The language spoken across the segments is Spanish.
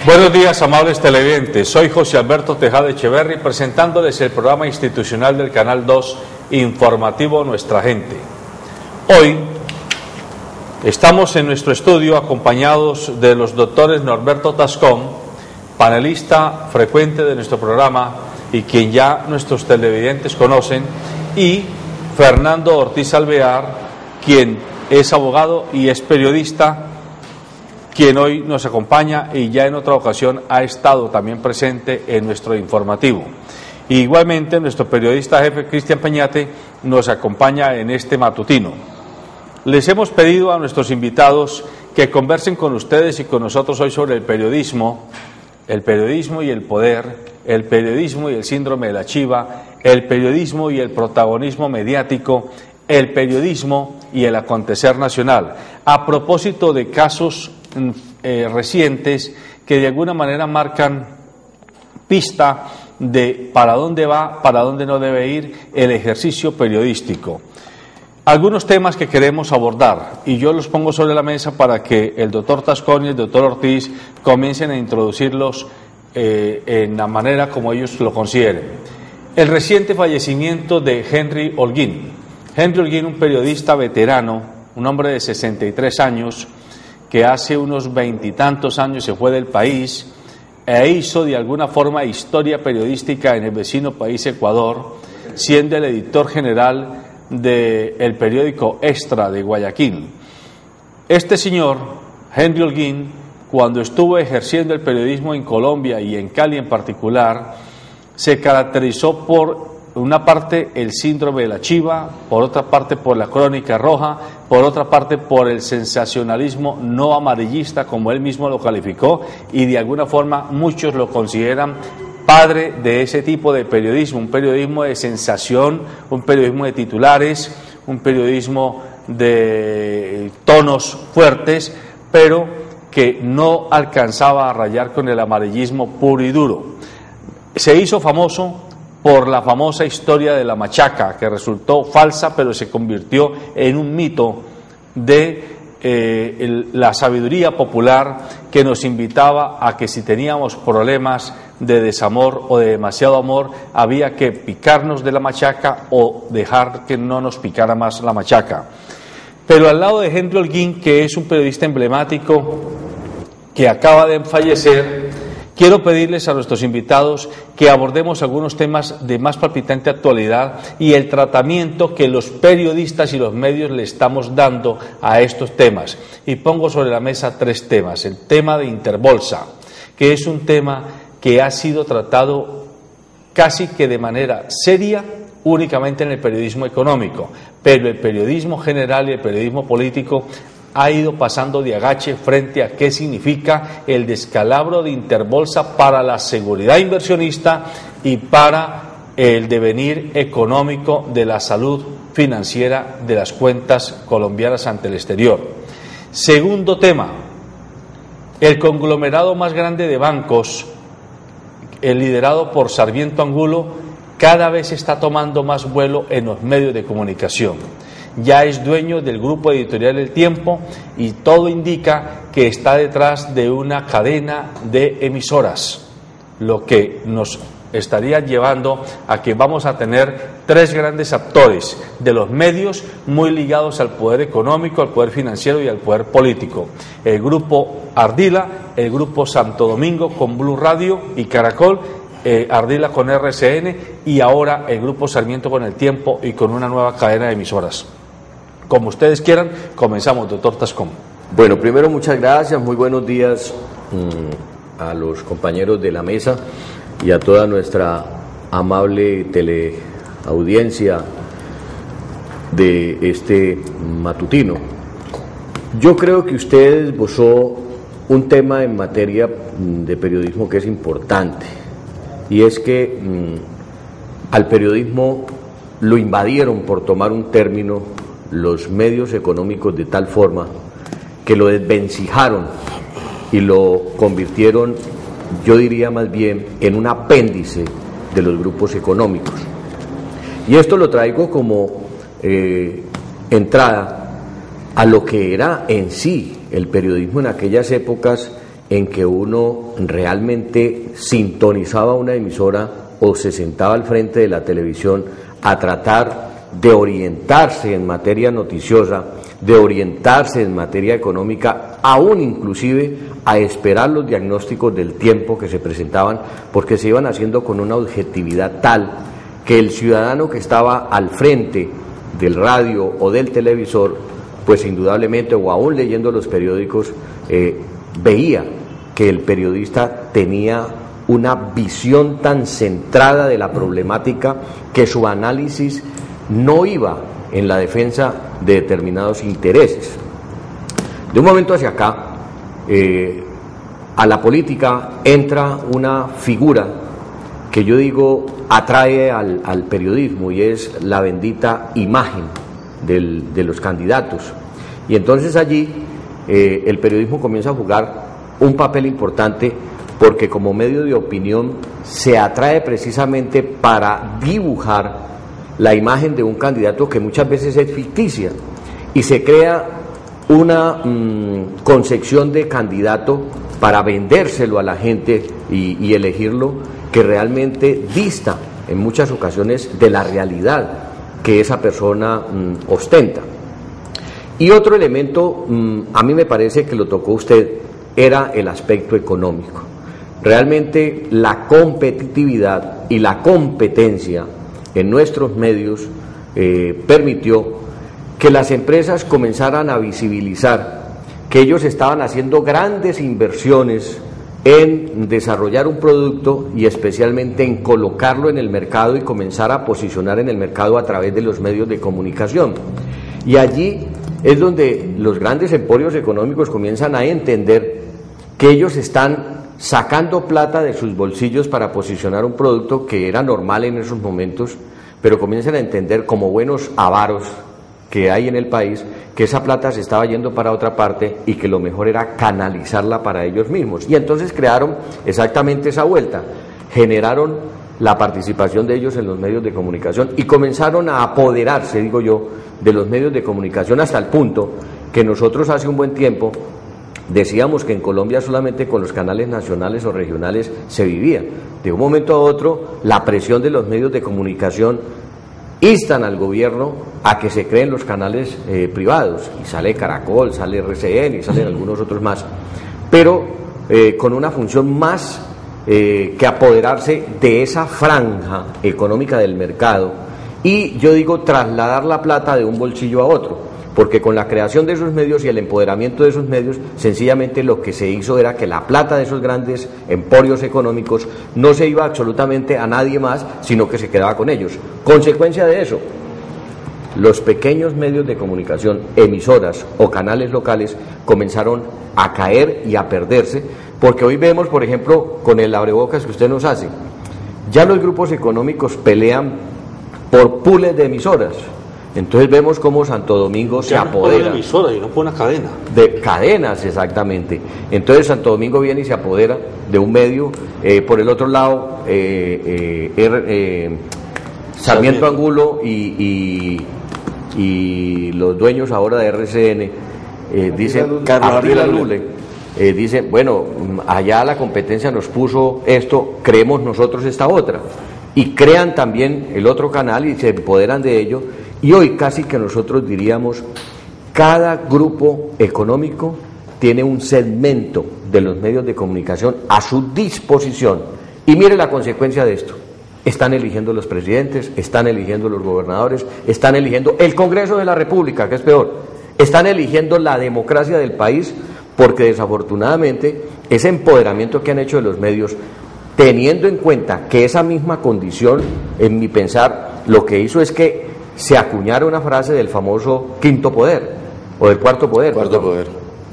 Buenos días, amables televidentes. Soy José Alberto Tejada Echeverri, presentándoles el programa institucional del Canal 2, informativo Nuestra Gente. Hoy estamos en nuestro estudio acompañados de los doctores Norberto Tascón, panelista frecuente de nuestro programa y quien ya nuestros televidentes conocen, y Fernando Ortiz Alvear, quien es abogado y es periodista, quien hoy nos acompaña y ya en otra ocasión ha estado también presente en nuestro informativo. Igualmente, nuestro periodista jefe Cristian Peñate nos acompaña en este matutino. Les hemos pedido a nuestros invitados que conversen con ustedes y con nosotros hoy sobre el periodismo y el poder, el periodismo y el síndrome de la chiva, el periodismo y el protagonismo mediático, el periodismo y el acontecer nacional, a propósito de casos recientes que de alguna manera marcan pista de para dónde va, para dónde no debe ir el ejercicio periodístico. Algunos temas que queremos abordar y yo los pongo sobre la mesa para que el doctor Tascón y el doctor Ortiz comiencen a introducirlos en la manera como ellos lo consideren. El reciente fallecimiento de Henry Holguín. Henry Holguín, un periodista veterano, un hombre de 63 años, que hace unos veintitantos años se fue del país e hizo de alguna forma historia periodística en el vecino país Ecuador, siendo el editor general del periódico Extra de Guayaquil. Este señor, Henry Holguín, cuando estuvo ejerciendo el periodismo en Colombia y en Cali en particular, se caracterizó por una parte el síndrome de la chiva, por otra parte por la crónica roja, por otra parte por el sensacionalismo no amarillista, como él mismo lo calificó, y de alguna forma muchos lo consideran padre de ese tipo de periodismo, un periodismo de sensación, un periodismo de titulares, un periodismo de tonos fuertes, pero que no alcanzaba a rayar con el amarillismo puro y duro. Se hizo famoso por la famosa historia de la machaca, que resultó falsa, pero se convirtió en un mito de la sabiduría popular que nos invitaba a que si teníamos problemas de desamor o de demasiado amor, había que picarnos de la machaca o dejar que no nos picara más la machaca. Pero al lado de Henry Holguín, que es un periodista emblemático que acaba de fallecer, quiero pedirles a nuestros invitados que abordemos algunos temas de más palpitante actualidad y el tratamiento que los periodistas y los medios le estamos dando a estos temas. Y pongo sobre la mesa tres temas. El tema de Interbolsa, que es un tema que ha sido tratado casi que de manera seria únicamente en el periodismo económico, pero el periodismo general y el periodismo político ha ido pasando de agache frente a qué significa el descalabro de Interbolsa para la seguridad inversionista y para el devenir económico de la salud financiera de las cuentas colombianas ante el exterior. Segundo tema, el conglomerado más grande de bancos, el liderado por Sarmiento Angulo, cada vez está tomando más vuelo en los medios de comunicación. Ya es dueño del grupo editorial El Tiempo y todo indica que está detrás de una cadena de emisoras, lo que nos estaría llevando a que vamos a tener tres grandes actores de los medios muy ligados al poder económico, al poder financiero y al poder político. El grupo Ardila, el grupo Santo Domingo con Blue Radio y Caracol, Ardila con RCN y ahora el grupo Sarmiento con El Tiempo y con una nueva cadena de emisoras. Como ustedes quieran, comenzamos, doctor Tascón. Bueno, primero muchas gracias, muy buenos días a los compañeros de la mesa y a toda nuestra amable teleaudiencia de este matutino. Yo creo que usted esbozó un tema en materia de periodismo que es importante, y es que al periodismo lo invadieron, por tomar un término, los medios económicos de tal forma que lo desvencijaron y lo convirtieron, yo diría más bien, en un apéndice de los grupos económicos. Y esto lo traigo como entrada a lo que era en sí el periodismo en aquellas épocas en que uno realmente sintonizaba una emisora o se sentaba al frente de la televisión a tratar de orientarse en materia noticiosa, de orientarse en materia económica, aún inclusive a esperar los diagnósticos del tiempo que se presentaban, porque se iban haciendo con una objetividad tal que el ciudadano que estaba al frente del radio o del televisor, pues indudablemente, o aún leyendo los periódicos, veía que el periodista tenía una visión tan centrada de la problemática que su análisis no iba en la defensa de determinados intereses. De un momento hacia acá, a la política entra una figura que yo digo atrae al periodismo, y es la bendita imagen de los candidatos. Y entonces allí el periodismo comienza a jugar un papel importante, porque como medio de opinión se atrae precisamente para dibujar la imagen de un candidato que muchas veces es ficticia, y se crea una concepción de candidato para vendérselo a la gente y elegirlo, que realmente dista en muchas ocasiones de la realidad que esa persona ostenta. Y otro elemento, a mí me parece que lo tocó usted, era el aspecto económico. Realmente la competitividad y la competencia en nuestros medios permitió que las empresas comenzaran a visibilizar que ellos estaban haciendo grandes inversiones en desarrollar un producto y especialmente en colocarlo en el mercado y comenzar a posicionar en el mercado a través de los medios de comunicación. Y allí es donde los grandes emporios económicos comienzan a entender que ellos están sacando plata de sus bolsillos para posicionar un producto que era normal en esos momentos, pero comienzan a entender, como buenos avaros que hay en el país, que esa plata se estaba yendo para otra parte y que lo mejor era canalizarla para ellos mismos. Y entonces crearon exactamente esa vuelta, generaron la participación de ellos en los medios de comunicación y comenzaron a apoderarse, digo yo, de los medios de comunicación, hasta el punto que nosotros hace un buen tiempo decíamos que en Colombia solamente con los canales nacionales o regionales se vivía. De un momento a otro, la presión de los medios de comunicación instan al gobierno a que se creen los canales privados, y sale Caracol, sale RCN y salen algunos otros más, pero con una función más que apoderarse de esa franja económica del mercado, y yo digo trasladar la plata de un bolsillo a otro, porque con la creación de esos medios y el empoderamiento de esos medios, sencillamente lo que se hizo era que la plata de esos grandes emporios económicos no se iba absolutamente a nadie más, sino que se quedaba con ellos. Consecuencia de eso, los pequeños medios de comunicación, emisoras o canales locales, comenzaron a caer y a perderse, porque hoy vemos, por ejemplo, con el abrebocas que usted nos hace, ya los grupos económicos pelean por pools de emisoras. Entonces vemos cómo Santo Domingo se apodera. De emisora y no por una cadena. De cadenas, exactamente. Entonces Santo Domingo viene y se apodera de un medio. Por el otro lado, Sarmiento Angulo y los dueños ahora de RCN dicen, Ardila Lule, dicen, bueno, allá la competencia nos puso esto, creemos nosotros esta otra. Y crean también el otro canal y se empoderan de ello. Y hoy casi que nosotros diríamos, cada grupo económico tiene un segmento de los medios de comunicación a su disposición. Y mire la consecuencia de esto. Están eligiendo los presidentes, están eligiendo los gobernadores, están eligiendo el Congreso de la República, que es peor. Están eligiendo la democracia del país, porque desafortunadamente ese empoderamiento que han hecho de los medios, teniendo en cuenta que esa misma condición, en mi pensar, lo que hizo es que se acuñara una frase del famoso quinto poder, o del cuarto poder.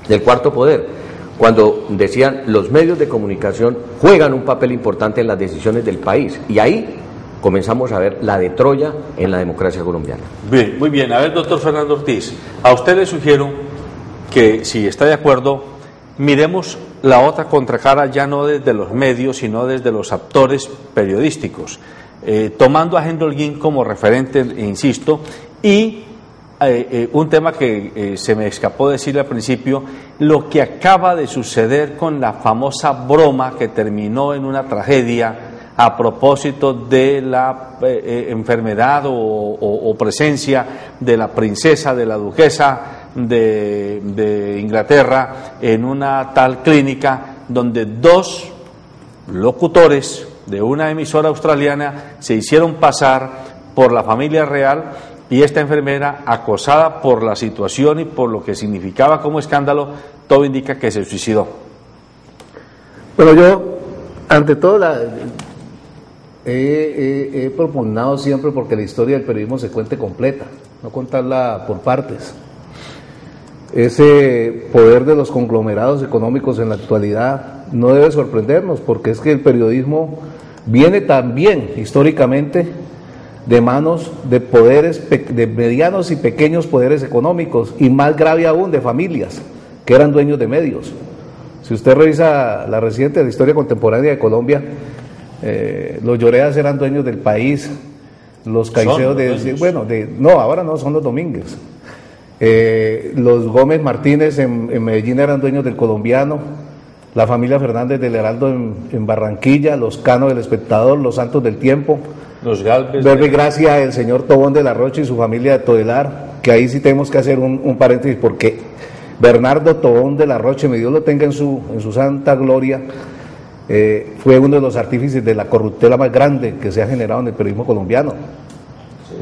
Del cuarto poder, cuando decían los medios de comunicación juegan un papel importante en las decisiones del país, y ahí comenzamos a ver la de Troya en la democracia colombiana. Bien, muy bien. A ver, doctor Fernando Ortiz, a usted le sugiero que, si está de acuerdo, miremos la otra contracara ya no desde los medios, sino desde los actores periodísticos, tomando a Henry Holguín como referente, insisto, y un tema que se me escapó decirle al principio, lo que acaba de suceder con la famosa broma que terminó en una tragedia a propósito de la enfermedad o presencia de la princesa, de la duquesa de Inglaterra en una tal clínica donde dos locutores de una emisora australiana se hicieron pasar por la familia real y esta enfermera, acosada por la situación y por lo que significaba como escándalo, todo indica que se suicidó. Bueno, yo, ante todo, he propugnado siempre porque la historia del periodismo se cuente completa, no contarla por partes. Ese poder de los conglomerados económicos en la actualidad no debe sorprendernos, porque es que el periodismo viene también históricamente de manos de poderes, de medianos y pequeños poderes económicos, y más grave aún, de familias que eran dueños de medios. Si usted revisa la reciente la historia contemporánea de Colombia, los Lloreas eran dueños del País, los Caicedos ahora no, son los Domínguez. Los Gómez Martínez en Medellín eran dueños del Colombiano, la familia Fernández del Heraldo en Barranquilla, los Cano del Espectador, los Santos del Tiempo, los Galvez, Verbe Gracia, el señor Tobón de la Rocha y su familia de Todelar, que ahí sí tenemos que hacer un paréntesis, porque Bernardo Tobón de la Rocha, mi Dios lo tenga en su santa gloria, fue uno de los artífices de la corruptela más grande que se ha generado en el periodismo colombiano.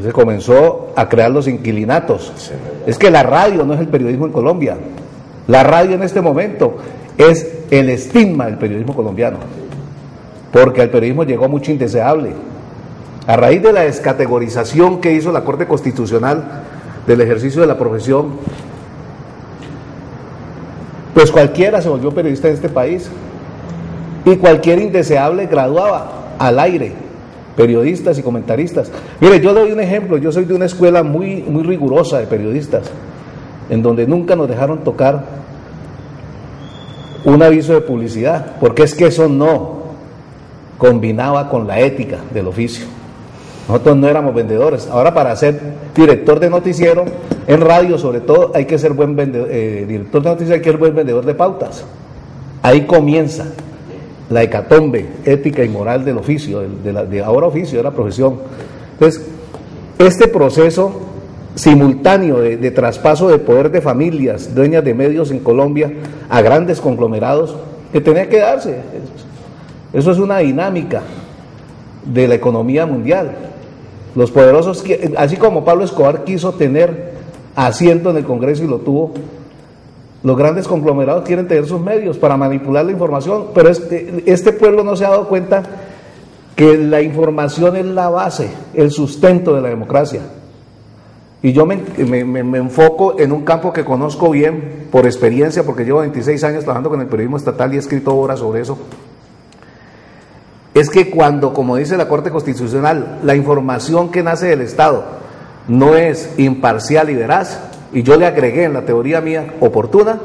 Se comenzó a crear los inquilinatos. Es que la radio no es el periodismo en Colombia. La radio en este momento es el estigma del periodismo colombiano, porque al periodismo llegó mucho indeseable. A raíz de la descategorización que hizo la Corte Constitucional del ejercicio de la profesión, pues cualquiera se volvió periodista en este país, y cualquier indeseable graduaba al aire periodistas y comentaristas. Mire, yo doy un ejemplo. Yo soy de una escuela muy rigurosa de periodistas, en donde nunca nos dejaron tocar un aviso de publicidad, porque es que eso no combinaba con la ética del oficio. Nosotros no éramos vendedores. Ahora, para ser director de noticiero, en radio sobre todo, hay que ser buen vendedor, director de noticiero, hay que ser buen vendedor de pautas. Ahí comienza la hecatombe ética y moral del oficio, de ahora oficio, de la profesión. Entonces, este proceso simultáneo de traspaso de poder de familias dueñas de medios en Colombia a grandes conglomerados, que tenía que darse. Eso es una dinámica de la economía mundial. Los poderosos, así como Pablo Escobar quiso tener asiento en el Congreso y lo tuvo, los grandes conglomerados quieren tener sus medios para manipular la información, pero este pueblo no se ha dado cuenta que la información es la base, el sustento de la democracia. Y yo me enfoco en un campo que conozco bien por experiencia, porque llevo 26 años trabajando con el periodismo estatal y he escrito obras sobre eso. Es que cuando, como dice la Corte Constitucional, la información que nace del Estado no es imparcial y veraz, y yo le agregué en la teoría mía oportuna,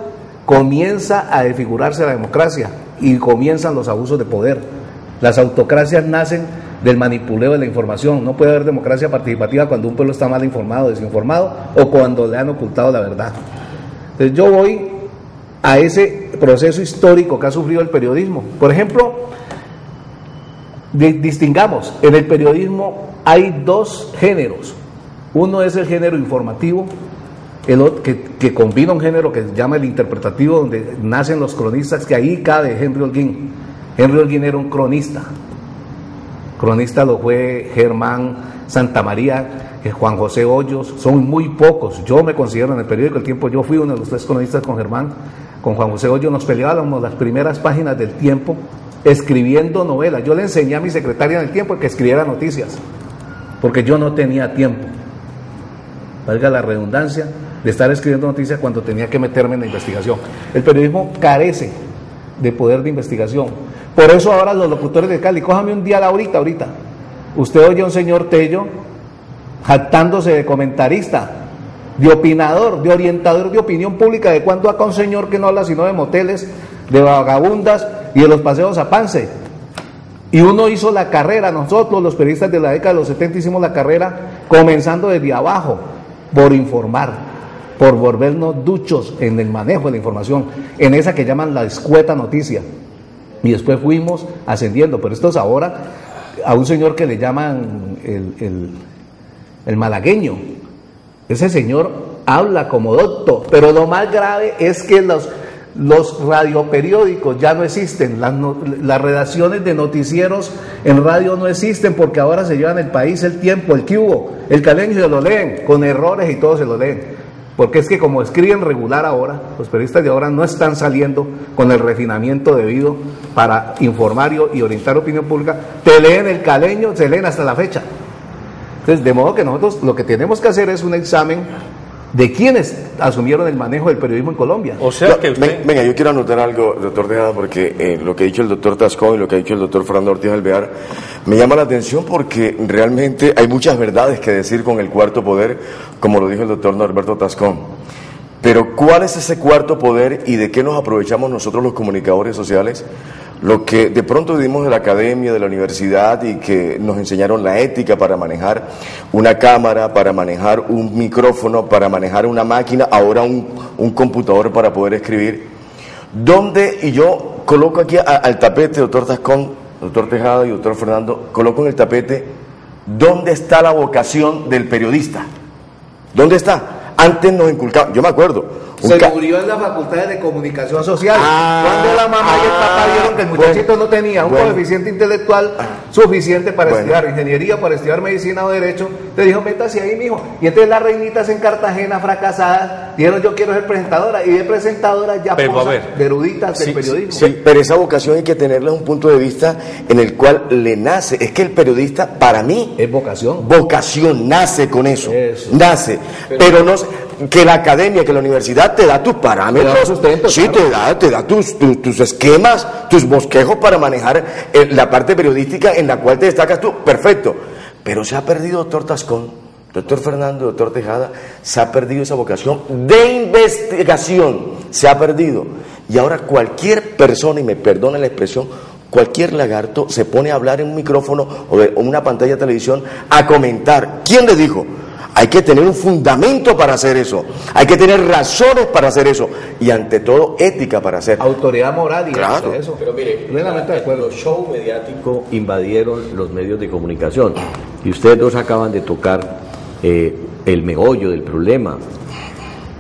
comienza a desfigurarse la democracia y comienzan los abusos de poder. Las autocracias nacen del manipuleo de la información. No puede haber democracia participativa cuando un pueblo está mal informado, desinformado, o cuando le han ocultado la verdad. Entonces yo voy a ese proceso histórico que ha sufrido el periodismo. Por ejemplo, distingamos, en el periodismo hay dos géneros. Uno es el género informativo, el otro, que combina un género que se llama el interpretativo, donde nacen los cronistas, que ahí cabe Henry Holguín. Henry Holguín era un cronista lo fue Germán Santamaría, Juan José Hoyos, son muy pocos. Yo me considero en el periódico El Tiempo, yo fui uno de los 3 cronistas con Germán, con Juan José Hoyos, nos peleábamos las primeras páginas del Tiempo escribiendo novelas. Yo le enseñé a mi secretaria en el Tiempo que escribiera noticias, porque yo no tenía tiempo, valga la redundancia, de estar escribiendo noticias cuando tenía que meterme en la investigación. El periodismo carece de poder de investigación. Por eso ahora los locutores de Cali, cójame un día ahorita, usted oye a un señor Tello jactándose de comentarista, de opinador, de orientador de opinión pública, de cuando acá un señor que no habla sino de moteles, de vagabundas y de los paseos a Pance. Y uno hizo la carrera, nosotros los periodistas de la década de los 70 hicimos la carrera comenzando desde abajo, por informar, por volvernos duchos en el manejo de la información, en esa que llaman la escueta noticia. Y después fuimos ascendiendo, pero esto es ahora a un señor que le llaman el malagueño. Ese señor habla como doctor, pero lo más grave es que los radioperiódicos ya no existen, las redacciones de noticieros en radio no existen, porque ahora se llevan el país, el tiempo, el que hubo, el caleño se lo leen, con errores y todo se lo leen. Porque es que como escriben regular ahora, los periodistas de ahora no están saliendo con el refinamiento debido para informar y orientar opinión pública. Te leen el caleño, se leen hasta la fecha. Entonces, de modo que nosotros lo que tenemos que hacer es un examen de quienes asumieron el manejo del periodismo en Colombia. O sea que usted... Venga, yo quiero anotar algo, doctor Tejada, porque lo que ha dicho el doctor Tascón y lo que ha dicho el doctor Fernando Ortiz Alvear me llama la atención, porque realmente hay muchas verdades que decir con el cuarto poder, como lo dijo el doctor Norberto Tascón. Pero ¿cuál es ese cuarto poder y de qué nos aprovechamos nosotros los comunicadores sociales? Lo que de pronto vivimos de la academia, de la universidad, y que nos enseñaron la ética para manejar una cámara, para manejar un micrófono, para manejar una máquina, ahora un computador para poder escribir. ¿Dónde? Y yo coloco aquí al tapete, doctor Tascón, doctor Tejada y doctor Fernando, coloco en el tapete, ¿dónde está la vocación del periodista? ¿Dónde está? Antes nos inculcaban, yo me acuerdo. Se murió en la Facultad de Comunicación Social. Cuando la mamá y el papá vieron que el muchachito no tenía un coeficiente intelectual suficiente para estudiar ingeniería, para estudiar medicina o derecho, te dijo, métase ahí, mijo. Y entonces las reinitas en Cartagena, fracasadas, dijeron, yo quiero ser presentadora. Y de presentadora ya posas de eruditas del periodismo. Sí, pero esa vocación hay que tenerla un punto de vista en el cual le nace. Es que el periodista, para mí, es vocación. Vocación, nace con eso. Nace. Pero no que la academia, que la universidad te da tus parámetros, sí, claro. te da tus esquemas, tus bosquejos para manejar la parte periodística en la cual te destacas tú, perfecto. Pero se ha perdido, doctor Tascón, doctor Fernando, doctor Tejada, se ha perdido esa vocación de investigación, se ha perdido. Y ahora cualquier persona, y me perdone la expresión, cualquier lagarto se pone a hablar en un micrófono o una pantalla de televisión a comentar. ¿Quién le dijo? Hay que tener un fundamento para hacer eso, hay que tener razones para hacer eso y ante todo ética para hacer. Autoridad moral y claro. Eso. Pero mire, los shows mediáticos invadieron los medios de comunicación y ustedes dos acaban de tocar el meollo del problema.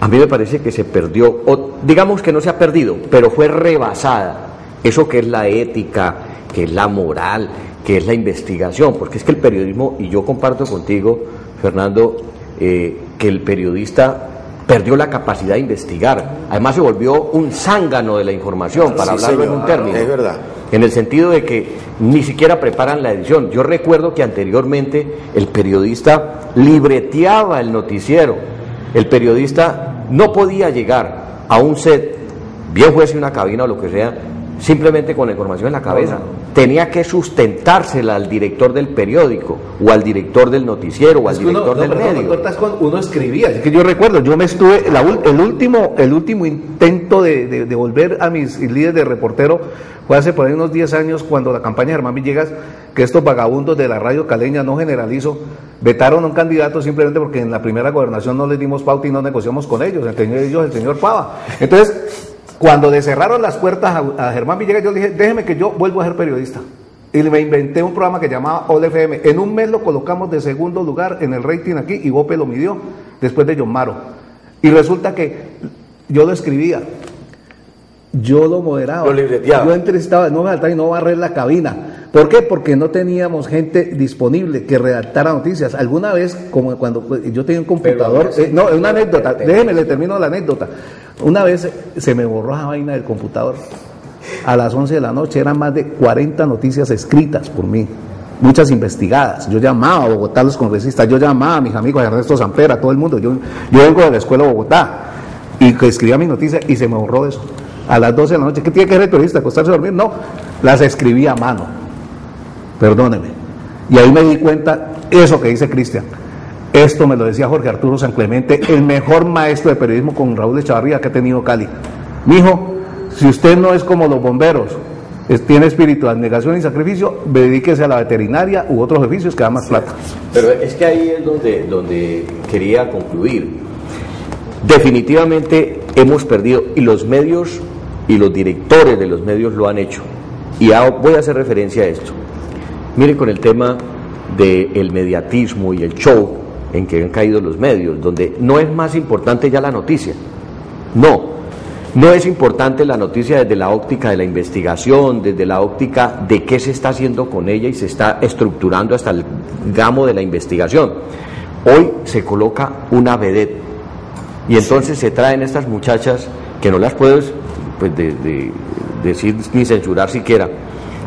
A mí me parece que se perdió, o digamos que no se ha perdido, pero fue rebasada eso que es la ética, que es la moral, que es la investigación, porque es que el periodismo, y yo comparto contigo, Fernando, que el periodista perdió la capacidad de investigar, además se volvió un zángano de la información, para hablarlo en un término. Es verdad. En el sentido de que ni siquiera preparan la edición. Yo recuerdo que anteriormente el periodista libreteaba el noticiero, el periodista no podía llegar a un set, bien fuese una cabina o lo que sea, simplemente con la información en la cabeza. Tenía que sustentársela al director del periódico, o al director del noticiero, o al director del medio. Uno escribía, es que yo recuerdo, yo me estuve, el último intento de volver a mis líderes de reportero fue hace por ahí unos 10 años, cuando la campaña de Germán Villegas, que estos vagabundos de la radio caleña, no generalizo, vetaron a un candidato simplemente porque en la primera gobernación no les dimos pauta y no negociamos con ellos, entre ellos el señor Pava. Entonces, cuando le cerraron las puertas a Germán Villegas, yo dije, déjeme que yo vuelvo a ser periodista. Y me inventé un programa que llamaba All FM. En un mes lo colocamos de segundo lugar en el rating aquí, y Bope lo midió, después de John Maro. Y resulta que yo lo escribía, yo lo moderaba, lo libreteaba. Yo entrevistaba, no me faltaba y no barrer la cabina. ¿Por qué? Porque no teníamos gente disponible que redactara noticias. Alguna vez, como cuando yo tenía un computador, no, es una anécdota, déjeme, le termino la anécdota. Una vez se me borró esa vaina del computador. A las 11 de la noche eran más de 40 noticias escritas por mí, muchas investigadas. Yo llamaba a Bogotá a los congresistas, yo llamaba a mis amigos, a Ernesto Sampera, a todo el mundo. Yo vengo de la escuela de Bogotá y que escribía mis noticias y se me borró eso. A las 12 de la noche, ¿qué tiene que hacer el periodista? ¿Acostarse a dormir? No, las escribía a mano. Perdóneme. Y ahí me di cuenta, eso que dice Cristian. Esto me lo decía Jorge Arturo San Clemente, el mejor maestro de periodismo con Raúl Echavarría que ha tenido Cali. Mijo, si usted no es como los bomberos, tiene espíritu de abnegación y sacrificio, dedíquese a la veterinaria u otros oficios que dan más plata. Pero es que ahí es donde quería concluir. Definitivamente hemos perdido, y los medios y los directores de los medios lo han hecho. Y voy a hacer referencia a esto. Miren, con el tema del mediatismo y el show en que han caído los medios, donde no es más importante ya la noticia. No es importante la noticia desde la óptica de la investigación, desde la óptica de qué se está haciendo con ella y se está estructurando hasta el gamo de la investigación. Hoy se coloca una vedette y entonces se traen estas muchachas que no las puedes pues, decir ni censurar siquiera,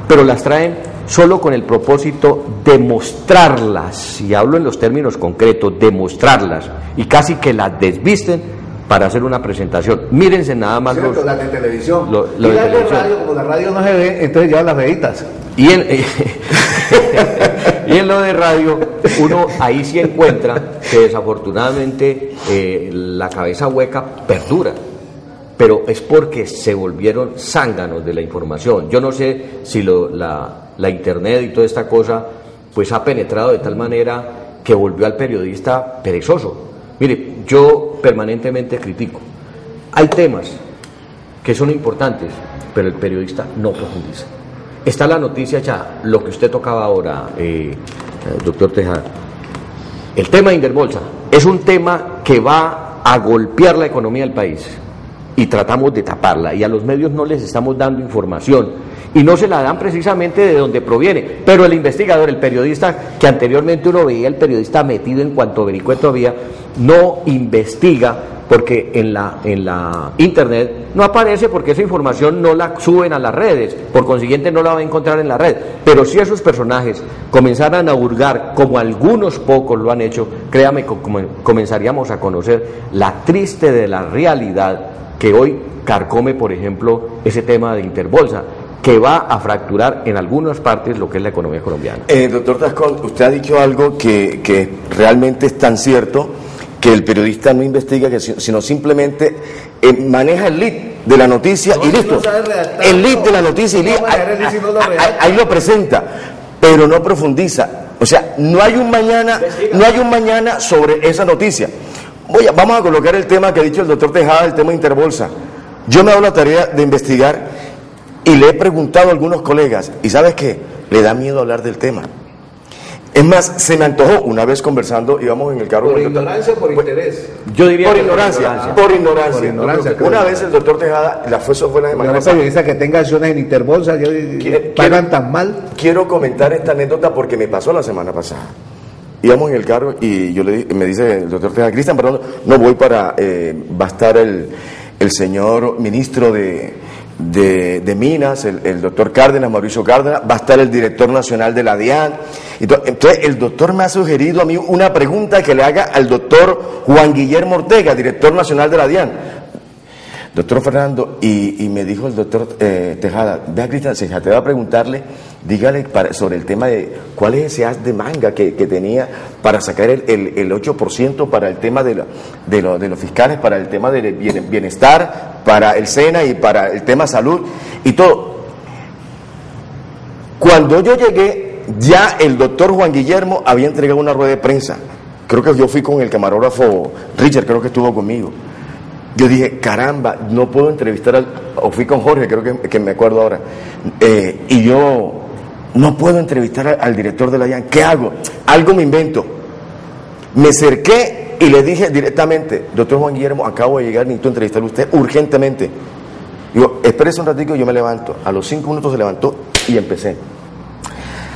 pero las traen solo con el propósito de mostrarlas, y hablo en los términos concretos, de mostrarlas, y casi que las desvisten para hacer una presentación. Mírense nada más los... Las de televisión. Lo de televisión. Radio, como la radio no se ve, entonces llevan las veditas. Y en lo de radio, uno ahí sí encuentra que desafortunadamente la cabeza hueca perdura, pero es porque se volvieron zánganos de la información. Yo no sé si la internet y toda esta cosa pues ha penetrado de tal manera que volvió al periodista perezoso. Mire, yo permanentemente critico. Hay temas que son importantes, pero el periodista no profundiza. Está la noticia ya, lo que usted tocaba ahora, doctor Tejada. El tema de Interbolsa es un tema que va a golpear la economía del país y tratamos de taparla, y a los medios no les estamos dando información y no se la dan precisamente de donde proviene, pero el investigador, el periodista, que anteriormente uno veía el periodista metido en cuanto vericueto había, no investiga porque en la internet no aparece, porque esa información no la suben a las redes, por consiguiente no la va a encontrar en la red. Pero si esos personajes comenzaran a hurgar, como algunos pocos lo han hecho, créame, comenzaríamos a conocer la triste de la realidad que hoy carcome, por ejemplo, ese tema de Interbolsa, que va a fracturar en algunas partes lo que es la economía colombiana. Doctor Tascón, usted ha dicho algo que realmente es tan cierto, que el periodista no investiga, sino simplemente maneja el lead de la noticia y listo. El lead de la noticia y ahí lo presenta, pero no profundiza. O sea, no hay un mañana sobre esa noticia. Vamos a colocar el tema que ha dicho el doctor Tejada, el tema de Interbolsa. Yo me he dado la tarea de investigar y le he preguntado a algunos colegas, y ¿sabes qué? Le da miedo hablar del tema. Es más, se me antojó una vez conversando, íbamos en el carro. ¿Por ignorancia o por interés? Yo diría por ignorancia. Por ignorancia. Una vez el doctor Tejada, eso fue la semana pasada. Periodista que tenga acciones en Interbolsa, pagan tan mal. Quiero comentar esta anécdota porque me pasó la semana pasada. Íbamos en el carro y me dice el doctor Tejada, Cristian, perdón, no voy va a estar el señor ministro de Minas, el doctor Cárdenas, Mauricio Cárdenas, va a estar el director nacional de la DIAN. Entonces el doctor me ha sugerido a mí una pregunta que le haga al doctor Juan Guillermo Ortega, director nacional de la DIAN. Doctor Fernando, y me dijo el doctor Tejada, vea Cristian, si te va a preguntarle, dígale sobre el tema de cuál es ese as de manga que tenía para sacar el 8% para el tema de los fiscales, para el tema del bienestar, para el SENA y para el tema salud y todo. Cuando yo llegué, ya el doctor Juan Guillermo había entregado una rueda de prensa. Creo que yo fui con el camarógrafo Richard, creo que estuvo conmigo. Yo dije, caramba, no puedo entrevistar o fui con Jorge, creo que me acuerdo ahora, y yo no puedo entrevistar al director de la DIAN. ¿Qué hago? Algo me invento. Me acerqué y le dije directamente, doctor Juan Guillermo, acabo de llegar, necesito entrevistarle a usted urgentemente. Digo, espérese un ratico, yo me levanto. A los 5 minutos se levantó y empecé.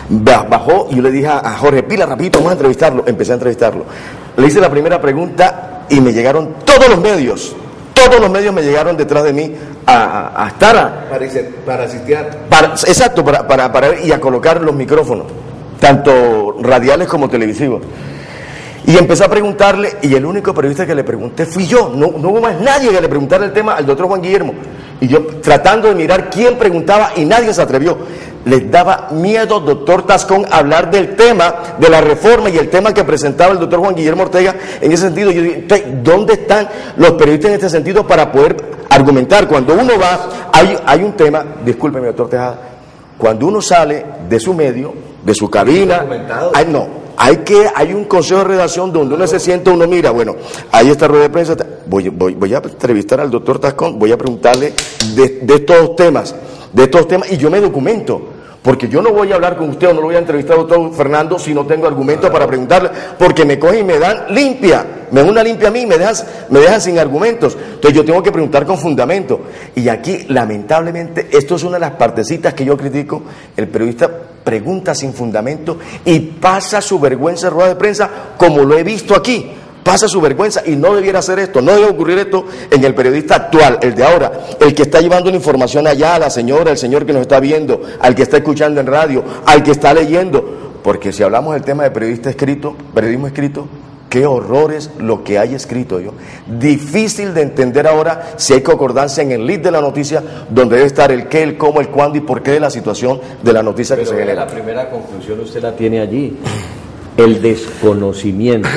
Bajó y yo le dije a Jorge, pila, rapidito, vamos a entrevistarlo. Empecé a entrevistarlo. Le hice la primera pregunta y me llegaron todos los medios me llegaron detrás de mí a estar para asistir. Exacto, para ver y a colocar los micrófonos, tanto radiales como televisivos. Y empecé a preguntarle, y el único periodista que le pregunté fui yo, no hubo más nadie que le preguntara el tema al doctor Juan Guillermo. Y yo tratando de mirar quién preguntaba y nadie se atrevió. Les daba miedo, doctor Tascón, hablar del tema de la reforma y el tema que presentaba el doctor Juan Guillermo Ortega en ese sentido. Yo dije, ¿dónde están los periodistas en este sentido para poder argumentar? Cuando uno va, hay un tema, discúlpeme doctor Tejada, cuando uno sale de su medio, de su cabina, hay un consejo de redacción donde uno se siente, uno mira, bueno, ahí está rueda de prensa, voy a entrevistar al doctor Tascón, voy a preguntarle de estos temas, y yo me documento, porque yo no voy a hablar con usted o no lo voy a entrevistar al doctor Fernando si no tengo argumentos para preguntarle, porque me cogen y me dan limpia, me dan una limpia a mí, me dejan sin argumentos. Entonces yo tengo que preguntar con fundamento. Y aquí, lamentablemente, esto es una de las partecitas que yo critico. El periodista pregunta sin fundamento y pasa su vergüenza en rueda de prensa, como lo he visto aquí. Pasa su vergüenza, y no debiera hacer esto, no debe ocurrir esto en el periodista actual, el de ahora, el que está llevando la información allá a la señora, el señor que nos está viendo, al que está escuchando en radio, al que está leyendo. Porque si hablamos del tema de periodismo escrito, qué horror es lo que hay escrito yo. Difícil de entender ahora si hay concordancia en el lead de la noticia, donde debe estar el qué, el cómo, el cuándo y por qué de la situación de la noticia que se genera. La primera conclusión usted la tiene allí. El desconocimiento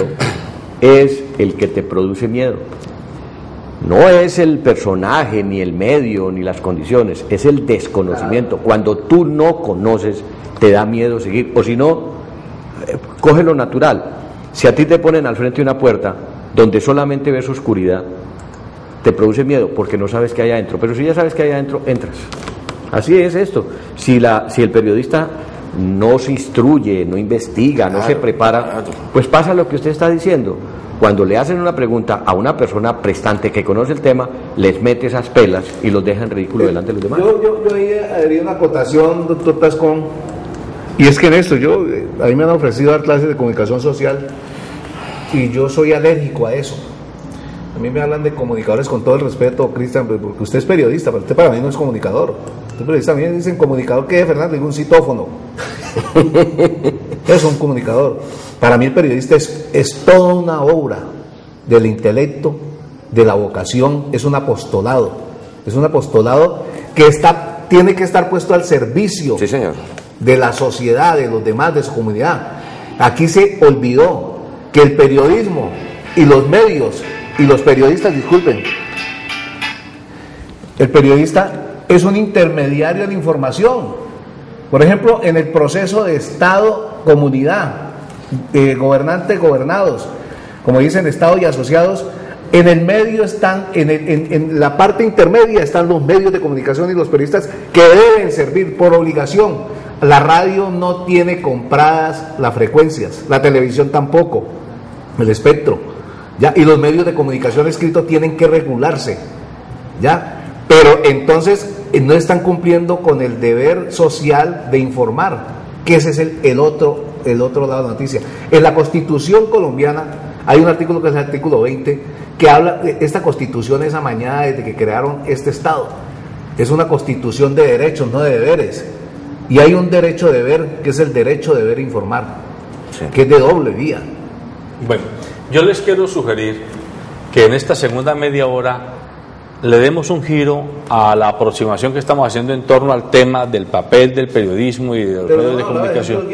es el que te produce miedo. No es el personaje, ni el medio, ni las condiciones, es el desconocimiento. Cuando tú no conoces, te da miedo seguir, o si no, coge lo natural. Si a ti te ponen al frente de una puerta donde solamente ves oscuridad, te produce miedo porque no sabes qué hay adentro, pero si ya sabes qué hay adentro, entras. Así es esto. Si el periodista no se instruye, no investiga, no se prepara, pues pasa lo que usted está diciendo. Cuando le hacen una pregunta a una persona prestante que conoce el tema, les mete esas pelas y los deja en ridículo delante de los demás. Yo haría una acotación, doctor Tascón, y es que en esto, a mí me han ofrecido dar clases de comunicación social y yo soy alérgico a eso. A mí me hablan de comunicadores, con todo el respeto, Cristian, porque usted es periodista, pero usted para mí no es comunicador. Usted es periodista, a mí me dicen comunicador, ¿qué es, Fernando? Digo, un citófono. Es un comunicador. Para mí el periodista es toda una obra del intelecto, de la vocación, es un apostolado. Es un apostolado que tiene que estar puesto al servicio, sí, señor, de la sociedad, de los demás, de su comunidad. Aquí se olvidó que el periodismo y los medios y los periodistas, disculpen, el periodista es un intermediario de la información. Por ejemplo, en el proceso de Estado-comunidad, gobernantes-gobernados, como dicen Estado y asociados, en el medio están, en la parte intermedia están los medios de comunicación y los periodistas que deben servir por obligación. La radio no tiene compradas las frecuencias, la televisión tampoco, el espectro, ¿ya? Y los medios de comunicación escritos tienen que regularse, ¿ya? Pero entonces no están cumpliendo con el deber social de informar, que ese es el otro lado de la noticia. En la Constitución colombiana hay un artículo que es el artículo 20, que habla de esta Constitución es amañada desde que crearon este Estado. Es una Constitución de derechos, no de deberes. Y hay un derecho de deber, que es el derecho de deber informar, sí, que es de doble vía. Bueno, yo les quiero sugerir que en esta segunda media hora le demos un giro a la aproximación que estamos haciendo en torno al tema del papel del periodismo y de los medios de comunicación.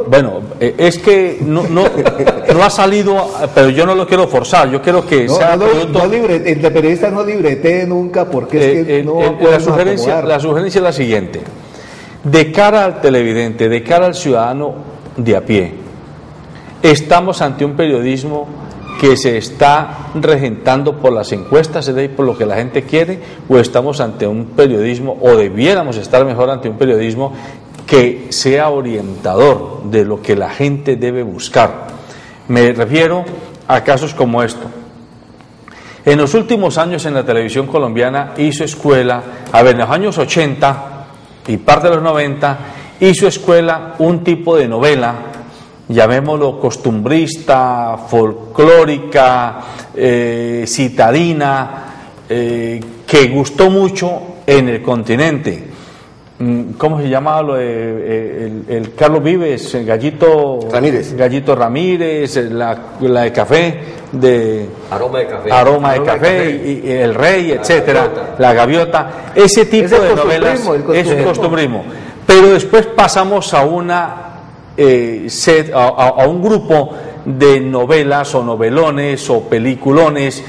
Bueno, es que no ha salido, pero yo no lo quiero forzar, yo quiero que sea producto... El periodista no libretee nunca, porque es que no la sugerencia es la siguiente: de cara al televidente, de cara al ciudadano de a pie, estamos ante un periodismo que se está regentando por las encuestas, es decir, por lo que la gente quiere, o estamos ante un periodismo, o debiéramos estar mejor ante un periodismo que sea orientador de lo que la gente debe buscar. Me refiero a casos como esto. En los últimos años en la televisión colombiana hizo escuela, en los años 80 y parte de los 90, hizo escuela un tipo de novela, llamémoslo costumbrista, folclórica, citadina, que gustó mucho en el continente. ¿Cómo se llamaba lo de el Carlos Vives, el Gallito Ramírez, la de café, de Aroma de café, y El Rey, etcétera, La Gaviota, ese tipo de novelas, eso es costumbrismo. Pero después pasamos a un grupo de novelas o novelones o peliculones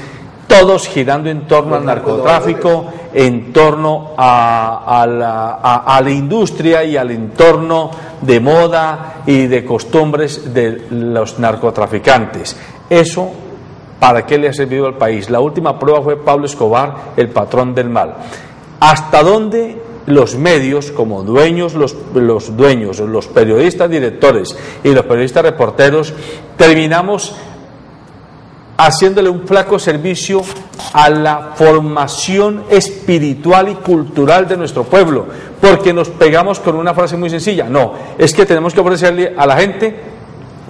todos girando en torno al narcotráfico, en torno a la industria y al entorno de moda y de costumbres de los narcotraficantes. Eso, ¿para qué le ha servido al país? La última prueba fue Pablo Escobar, el patrón del mal. ¿Hasta dónde los medios, como dueños, los periodistas directores y los periodistas reporteros, terminamos haciéndole un flaco servicio a la formación espiritual y cultural de nuestro pueblo? Porque nos pegamos con una frase muy sencilla: no, es que tenemos que ofrecerle a la gente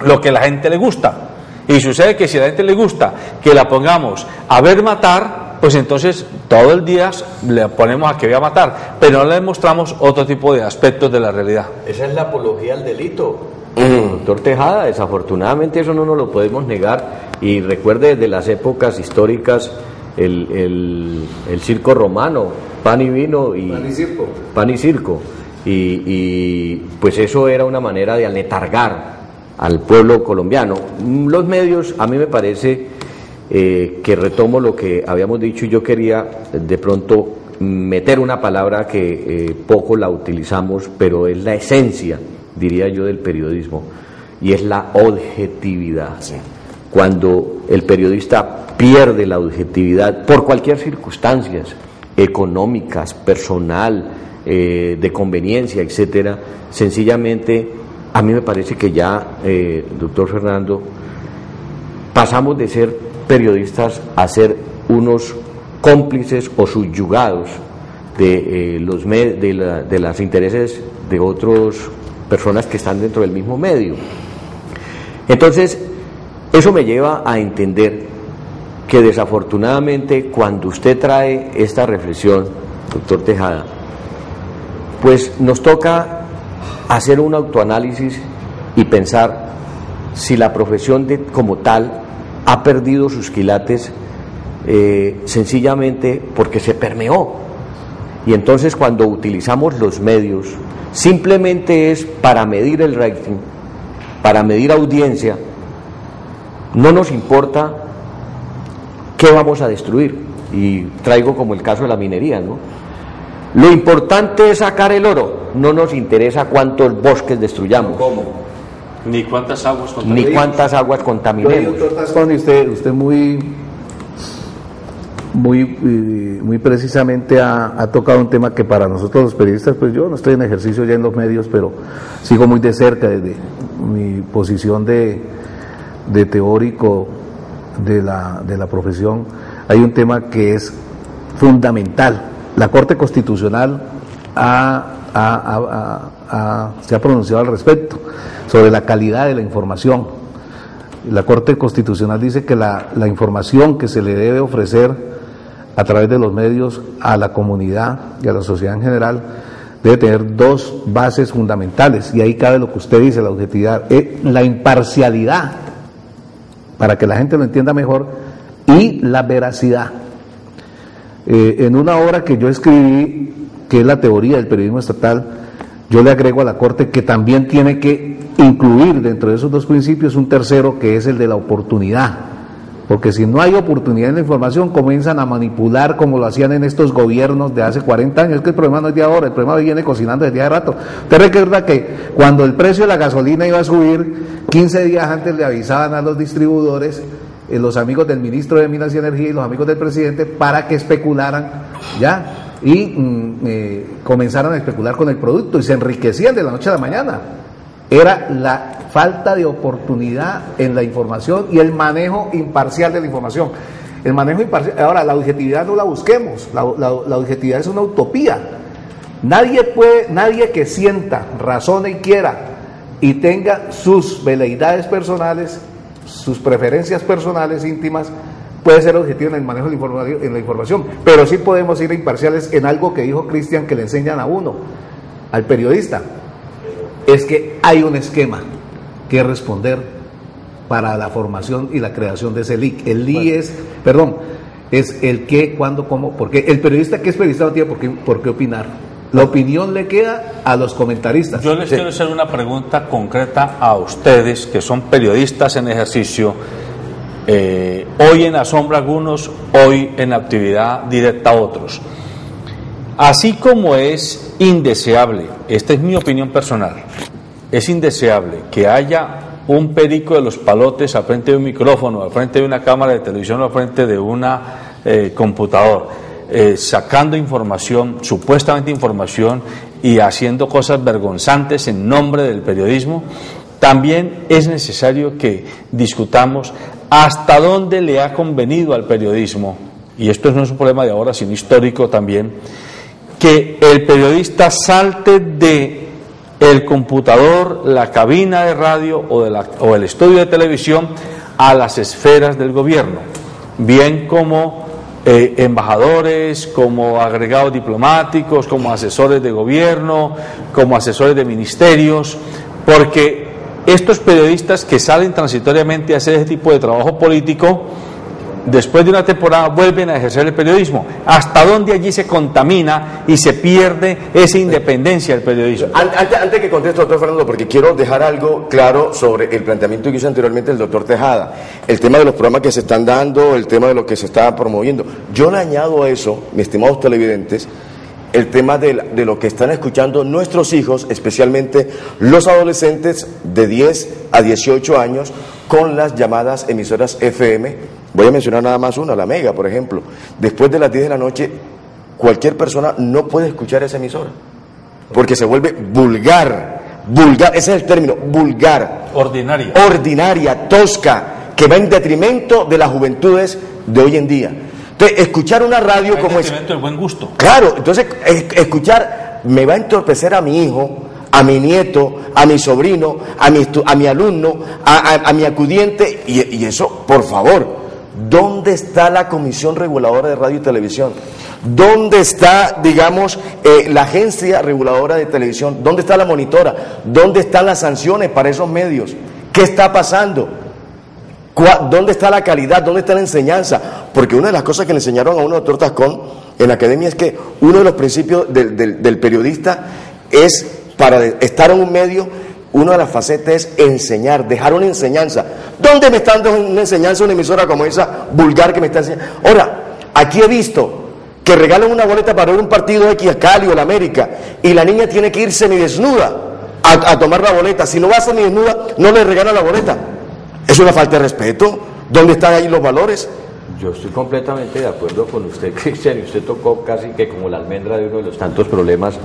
lo que a la gente le gusta. Y sucede que si a la gente le gusta que la pongamos a ver matar, pues entonces todo el día le ponemos a que vea matar, pero no le mostramos otro tipo de aspectos de la realidad. Esa es la apología al delito, doctor Tejada. Desafortunadamente eso no nos lo podemos negar. Y recuerde, desde las épocas históricas, el circo romano, pan y vino y pan y circo. Y pues eso era una manera de aletargar al pueblo colombiano. Los medios, a mí me parece que retomo lo que habíamos dicho, y yo quería de pronto meter una palabra que poco la utilizamos, pero es la esencia, diría yo, del periodismo, y es la objetividad. Sí. Cuando el periodista pierde la objetividad por cualquier circunstancia, económicas, personal, de conveniencia, etcétera, sencillamente a mí me parece que ya, doctor Fernando, pasamos de ser periodistas a ser unos cómplices o subyugados de los intereses de otras personas que están dentro del mismo medio. Entonces, eso me lleva a entender que desafortunadamente cuando usted trae esta reflexión, doctor Tejada, pues nos toca hacer un autoanálisis y pensar si la profesión como tal ha perdido sus quilates sencillamente porque se permeó. Y entonces cuando utilizamos los medios simplemente es para medir el rating, para medir audiencia, no nos importa qué vamos a destruir. Y traigo como el caso de la minería, ¿no? Lo importante es sacar el oro, no nos interesa cuántos bosques destruyamos. ¿Cómo? Ni cuántas aguas contaminemos. Ni cuántas aguas contaminemos. Doctor Tascón, usted muy precisamente ha tocado un tema que para nosotros los periodistas, pues yo no estoy en ejercicio ya en los medios, pero sigo muy de cerca desde mi posición de teórico de la profesión. Hay un tema que es fundamental. La Corte Constitucional se ha pronunciado al respecto sobre la calidad de la información. La Corte Constitucional dice que la información que se le debe ofrecer a través de los medios a la comunidad y a la sociedad en general debe tener dos bases fundamentales, y ahí cabe lo que usted dice, la objetividad, la imparcialidad, para que la gente lo entienda mejor, y la veracidad. En una obra que yo escribí, que es la teoría del periodismo estatal, yo le agrego a la Corte que también tiene que incluir dentro de esos dos principios un tercero, que es el de la oportunidad, porque si no hay oportunidad en la información, comienzan a manipular como lo hacían en estos gobiernos de hace 40 años. Es que el problema no es de ahora, el problema viene cocinando desde hace rato. Usted recuerda que cuando el precio de la gasolina iba a subir, 15 días antes le avisaban a los distribuidores, los amigos del ministro de Minas y Energía y los amigos del presidente, para que especularan, ¿ya? Y comenzaran a especular con el producto y se enriquecían de la noche a la mañana. Era la falta de oportunidad en la información y el manejo imparcial de la información. El manejo imparcial, ahora la objetividad no la busquemos, la objetividad es una utopía. Nadie que sienta, razone y quiera y tenga sus veleidades personales, sus preferencias personales íntimas, puede ser objetivo en el manejo de la información, pero sí podemos ir imparciales en algo que dijo Cristian, que le enseñan a uno, al periodista, es que hay un esquema que responder para la formación y la creación de ese LIC. El LIC es el qué, cuándo, cómo, porque el periodista que es periodista no tiene por qué opinar. La opinión le queda a los comentaristas. Yo les quiero hacer una pregunta concreta a ustedes, que son periodistas en ejercicio. hoy en la sombra algunos, hoy en actividad directa otros. Así como es indeseable, esta es mi opinión personal, es indeseable que haya un perico de los palotes al frente de un micrófono, al frente de una cámara de televisión, al frente de una computador, sacando información, supuestamente información, y haciendo cosas vergonzantes en nombre del periodismo. También es necesario que discutamos hasta dónde le ha convenido al periodismo, y esto no es un problema de ahora, sino histórico también, que el periodista salte de el computador, la cabina de radio o el estudio de televisión a las esferas del gobierno, bien como embajadores, como agregados diplomáticos, como asesores de gobierno, como asesores de ministerios, porque estos periodistas que salen transitoriamente a hacer ese tipo de trabajo político, después de una temporada vuelven a ejercer el periodismo. ¿Hasta dónde allí se contamina y se pierde esa independencia del periodismo? Antes que conteste, doctor Fernando, porque quiero dejar algo claro sobre el planteamiento que hizo anteriormente el doctor Tejada, el tema de los programas que se están dando, el tema de lo que se está promoviendo. Yo le añado a eso, mis estimados televidentes, el tema de lo que están escuchando nuestros hijos, especialmente los adolescentes de 10 a 18 años, con las llamadas emisoras FM. Voy a mencionar nada más una, la Mega, por ejemplo. Después de las 10 de la noche, cualquier persona no puede escuchar esa emisora, porque se vuelve vulgar, ese es el término, vulgar. Ordinaria, tosca, que va en detrimento de las juventudes de hoy en día. Entonces, escuchar una radio como es... del buen gusto. Claro, entonces, escuchar me va a entorpecer a mi hijo, a mi nieto, a mi sobrino, a mi alumno, a mi acudiente, y eso, por favor. ¿Dónde está la Comisión Reguladora de Radio y Televisión? ¿Dónde está, digamos, la Agencia Reguladora de Televisión? ¿Dónde está la monitora? ¿Dónde están las sanciones para esos medios? ¿Qué está pasando? ¿Dónde está la calidad? ¿Dónde está la enseñanza? Porque una de las cosas que le enseñaron a uno, doctor Tascón, en la academia, es que uno de los principios del periodista es, para estar en un medio, una de las facetas es enseñar, dejar una enseñanza. ¿Dónde me están dando una enseñanza una emisora como esa vulgar que me está enseñando? Ahora, aquí he visto que regalan una boleta para ver un partido X, a Cali o la América, y la niña tiene que ir semidesnuda a tomar la boleta. Si no va semidesnuda, no le regalan la boleta. ¿Es una falta de respeto? ¿Dónde están ahí los valores? Yo estoy completamente de acuerdo con usted, Cristian, y usted tocó casi que como la almendra de uno de los tantos problemas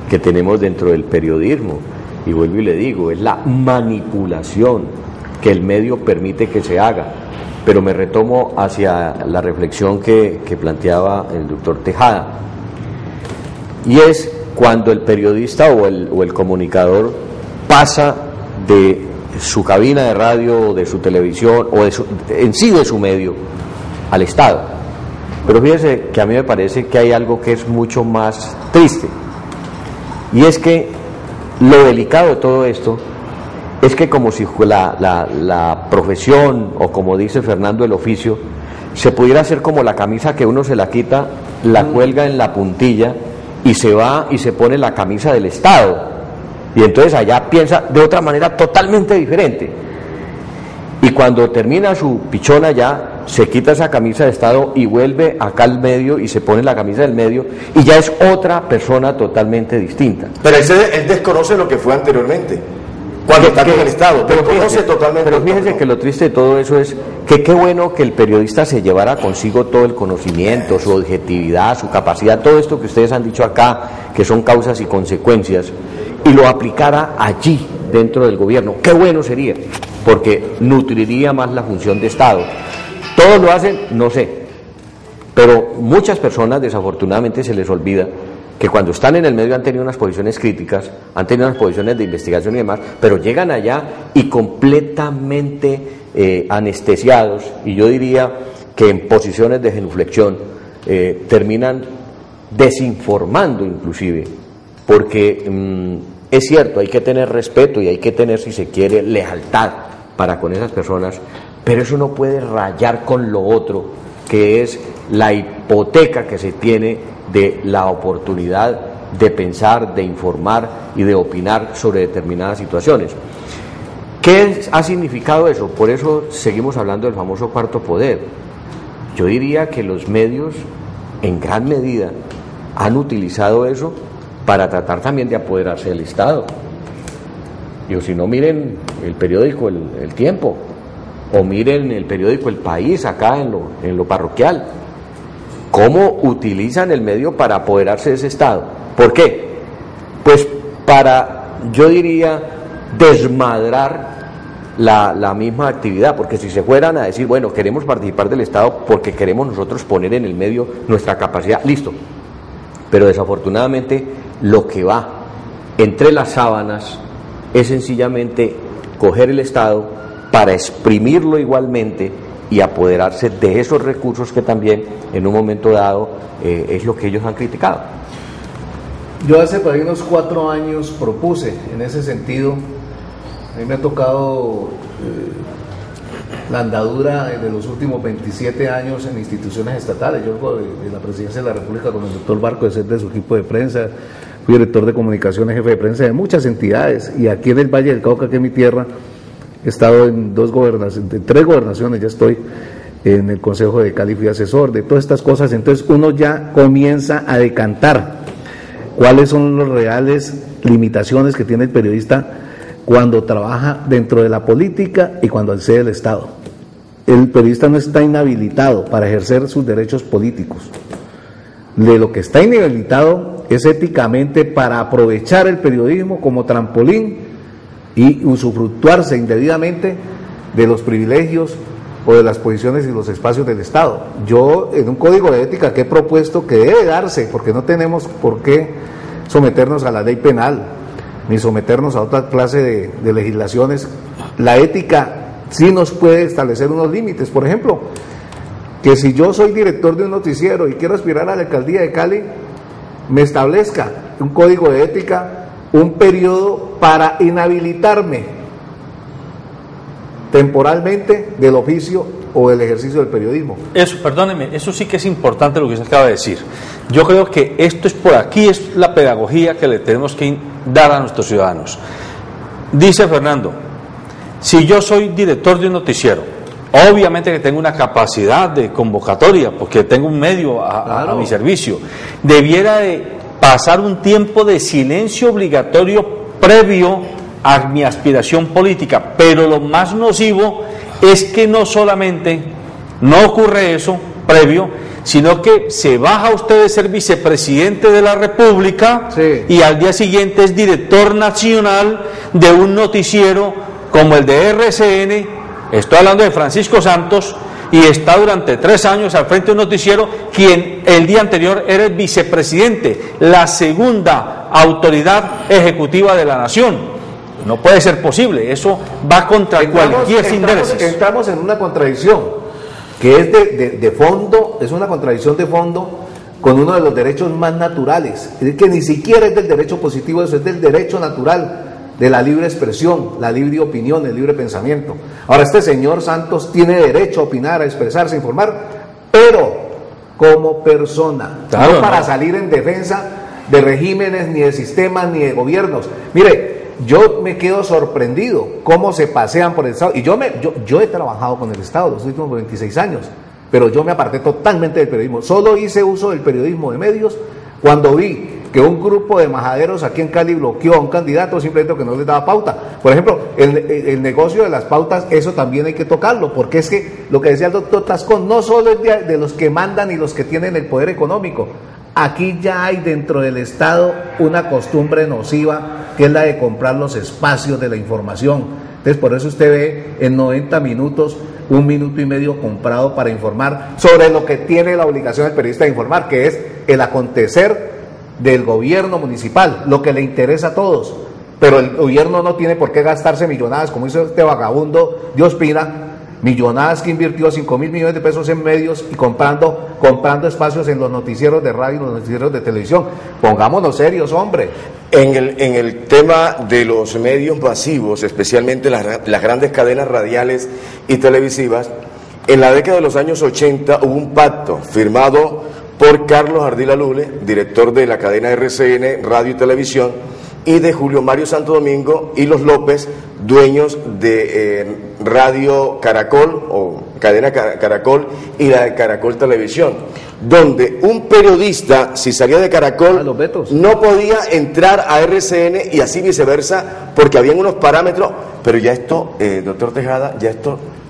que tenemos dentro del periodismo. Y vuelvo y le digo, es la manipulación que el medio permite que se haga. Pero me retomo hacia la reflexión que planteaba el doctor Tejada. Y es cuando el periodista o el comunicador pasa de su cabina de radio, o de su televisión, o en sí de su medio, al Estado. Pero fíjese que a mí me parece que hay algo que es mucho más triste. Y es que lo delicado de todo esto es que, como si la profesión, o como dice Fernando, el oficio, se pudiera hacer como la camisa que uno se la quita, la cuelga en la puntilla y se va y se pone la camisa del Estado, y entonces allá piensa de otra manera totalmente diferente, y cuando termina su pichona ya se quita esa camisa de Estado y vuelve acá al medio y se pone la camisa del medio y ya es otra persona totalmente distinta. Pero él desconoce lo que fue anteriormente, cuando está con el Estado, pero conoce totalmente. Pero fíjense que lo triste de todo eso es que qué bueno que el periodista se llevara consigo todo el conocimiento, su objetividad, su capacidad, todo esto que ustedes han dicho acá, que son causas y consecuencias, y lo aplicara allí, dentro del gobierno. Qué bueno sería, porque nutriría más la función de Estado. ¿Todos lo hacen? No sé, pero muchas personas desafortunadamente se les olvida que cuando están en el medio han tenido unas posiciones críticas, han tenido unas posiciones de investigación y demás, pero llegan allá y completamente anestesiados, y yo diría que en posiciones de genuflexión terminan desinformando inclusive, porque es cierto, hay que tener respeto y hay que tener, si se quiere, lealtad para con esas personas, pero eso no puede rayar con lo otro, que es la hipoteca que se tiene de la oportunidad de pensar, de informar y de opinar sobre determinadas situaciones. ¿Qué ha significado eso? Por eso seguimos hablando del famoso cuarto poder. Yo diría que los medios, en gran medida, han utilizado eso para tratar también de apoderarse del Estado. Y si no, miren el periódico El Tiempo, o miren el periódico El País, acá en lo parroquial. ¿Cómo utilizan el medio para apoderarse de ese Estado? ¿Por qué? Pues para, yo diría, desmadrar la misma actividad, porque si se fueran a decir, bueno, queremos participar del Estado porque queremos nosotros poner en el medio nuestra capacidad, listo. Pero desafortunadamente lo que va entre las sábanas es sencillamente coger el Estado para exprimirlo igualmente y apoderarse de esos recursos que también en un momento dado es lo que ellos han criticado. Yo hace por ahí unos 4 años propuse en ese sentido. A mí me ha tocado la andadura de los últimos 27 años en instituciones estatales. Yo de la Presidencia de la República con el doctor Barco, de ser de su equipo de prensa, fui director de comunicaciones, jefe de prensa de muchas entidades, y aquí en el Valle del Cauca, que es mi tierra, he estado en 3 gobernaciones, ya estoy en el Consejo de Cali, fui asesor de todas estas cosas. Entonces uno ya comienza a decantar cuáles son las reales limitaciones que tiene el periodista cuando trabaja dentro de la política y cuando accede al Estado. El periodista no está inhabilitado para ejercer sus derechos políticos. De lo que está inhabilitado es éticamente para aprovechar el periodismo como trampolín y usufructuarse indebidamente de los privilegios o de las posiciones y los espacios del Estado. Yo, en un código de ética que he propuesto, que debe darse, porque no tenemos por qué someternos a la ley penal, ni someternos a otra clase de legislaciones, la ética sí nos puede establecer unos límites. Por ejemplo, que si yo soy director de un noticiero y quiero aspirar a la alcaldía de Cali, me establezca un código de ética, un periodo para inhabilitarme temporalmente del oficio o del ejercicio del periodismo. Eso, perdóneme, eso sí que es importante lo que usted acaba de decir. Yo creo que esto es por aquí, es la pedagogía que le tenemos que dar a nuestros ciudadanos. Dice Fernando, si yo soy director de un noticiero, obviamente que tengo una capacidad de convocatoria, porque tengo un medio a mi servicio, debiera de pasar un tiempo de silencio obligatorio previo a mi aspiración política, pero lo más nocivo es que no solamente no ocurre eso previo, sino que se baja usted de ser vicepresidente de la República, sí, y al día siguiente es director nacional de un noticiero como el de RCN, estoy hablando de Francisco Santos, y está durante 3 años al frente de un noticiero, quien el día anterior era el vicepresidente, la segunda autoridad ejecutiva de la nación. No puede ser posible, eso va contra cualquier intereses. Entramos en una contradicción, que es de fondo, es una contradicción de fondo con uno de los derechos más naturales, es que ni siquiera es del derecho positivo, eso es del derecho natural, de la libre expresión, la libre opinión, el libre pensamiento. Ahora, este señor Santos tiene derecho a opinar, a expresarse, a informar, pero como persona, claro, no para salir en defensa de regímenes, ni de sistemas, ni de gobiernos. Mire, yo me quedo sorprendido cómo se pasean por el Estado, y yo he trabajado con el Estado los últimos 26 años, pero yo me aparté totalmente del periodismo, solo hice uso del periodismo de medios cuando vi que un grupo de majaderos aquí en Cali bloqueó a un candidato simplemente porque no les daba pauta. Por ejemplo, el negocio de las pautas, eso también hay que tocarlo, porque es que lo que decía el doctor Tascón, no solo es de los que mandan y los que tienen el poder económico. Aquí ya hay dentro del Estado una costumbre nociva, que es la de comprar los espacios de la información. Entonces, por eso usted ve en 90 minutos, 1 minuto y medio comprado para informar sobre lo que tiene la obligación del periodista de informar, que es el acontecer del gobierno municipal, lo que le interesa a todos. Pero el gobierno no tiene por qué gastarse millonadas, como hizo este vagabundo de Ospina, millonadas que invirtió 5.000 millones de pesos en medios y comprando espacios en los noticieros de radio y los noticieros de televisión. Pongámonos serios, hombre. En el tema de los medios masivos, especialmente las grandes cadenas radiales y televisivas, en la década de los años 80 hubo un pacto firmado por Carlos Ardila Lule, director de la cadena RCN Radio y Televisión, y de Julio Mario Santo Domingo y los López, dueños de Radio Caracol o cadena Caracol y la de Caracol Televisión, donde un periodista, si salía de Caracol, no podía entrar a RCN y así viceversa, porque habían unos parámetros, pero ya esto, doctor Tejada, ya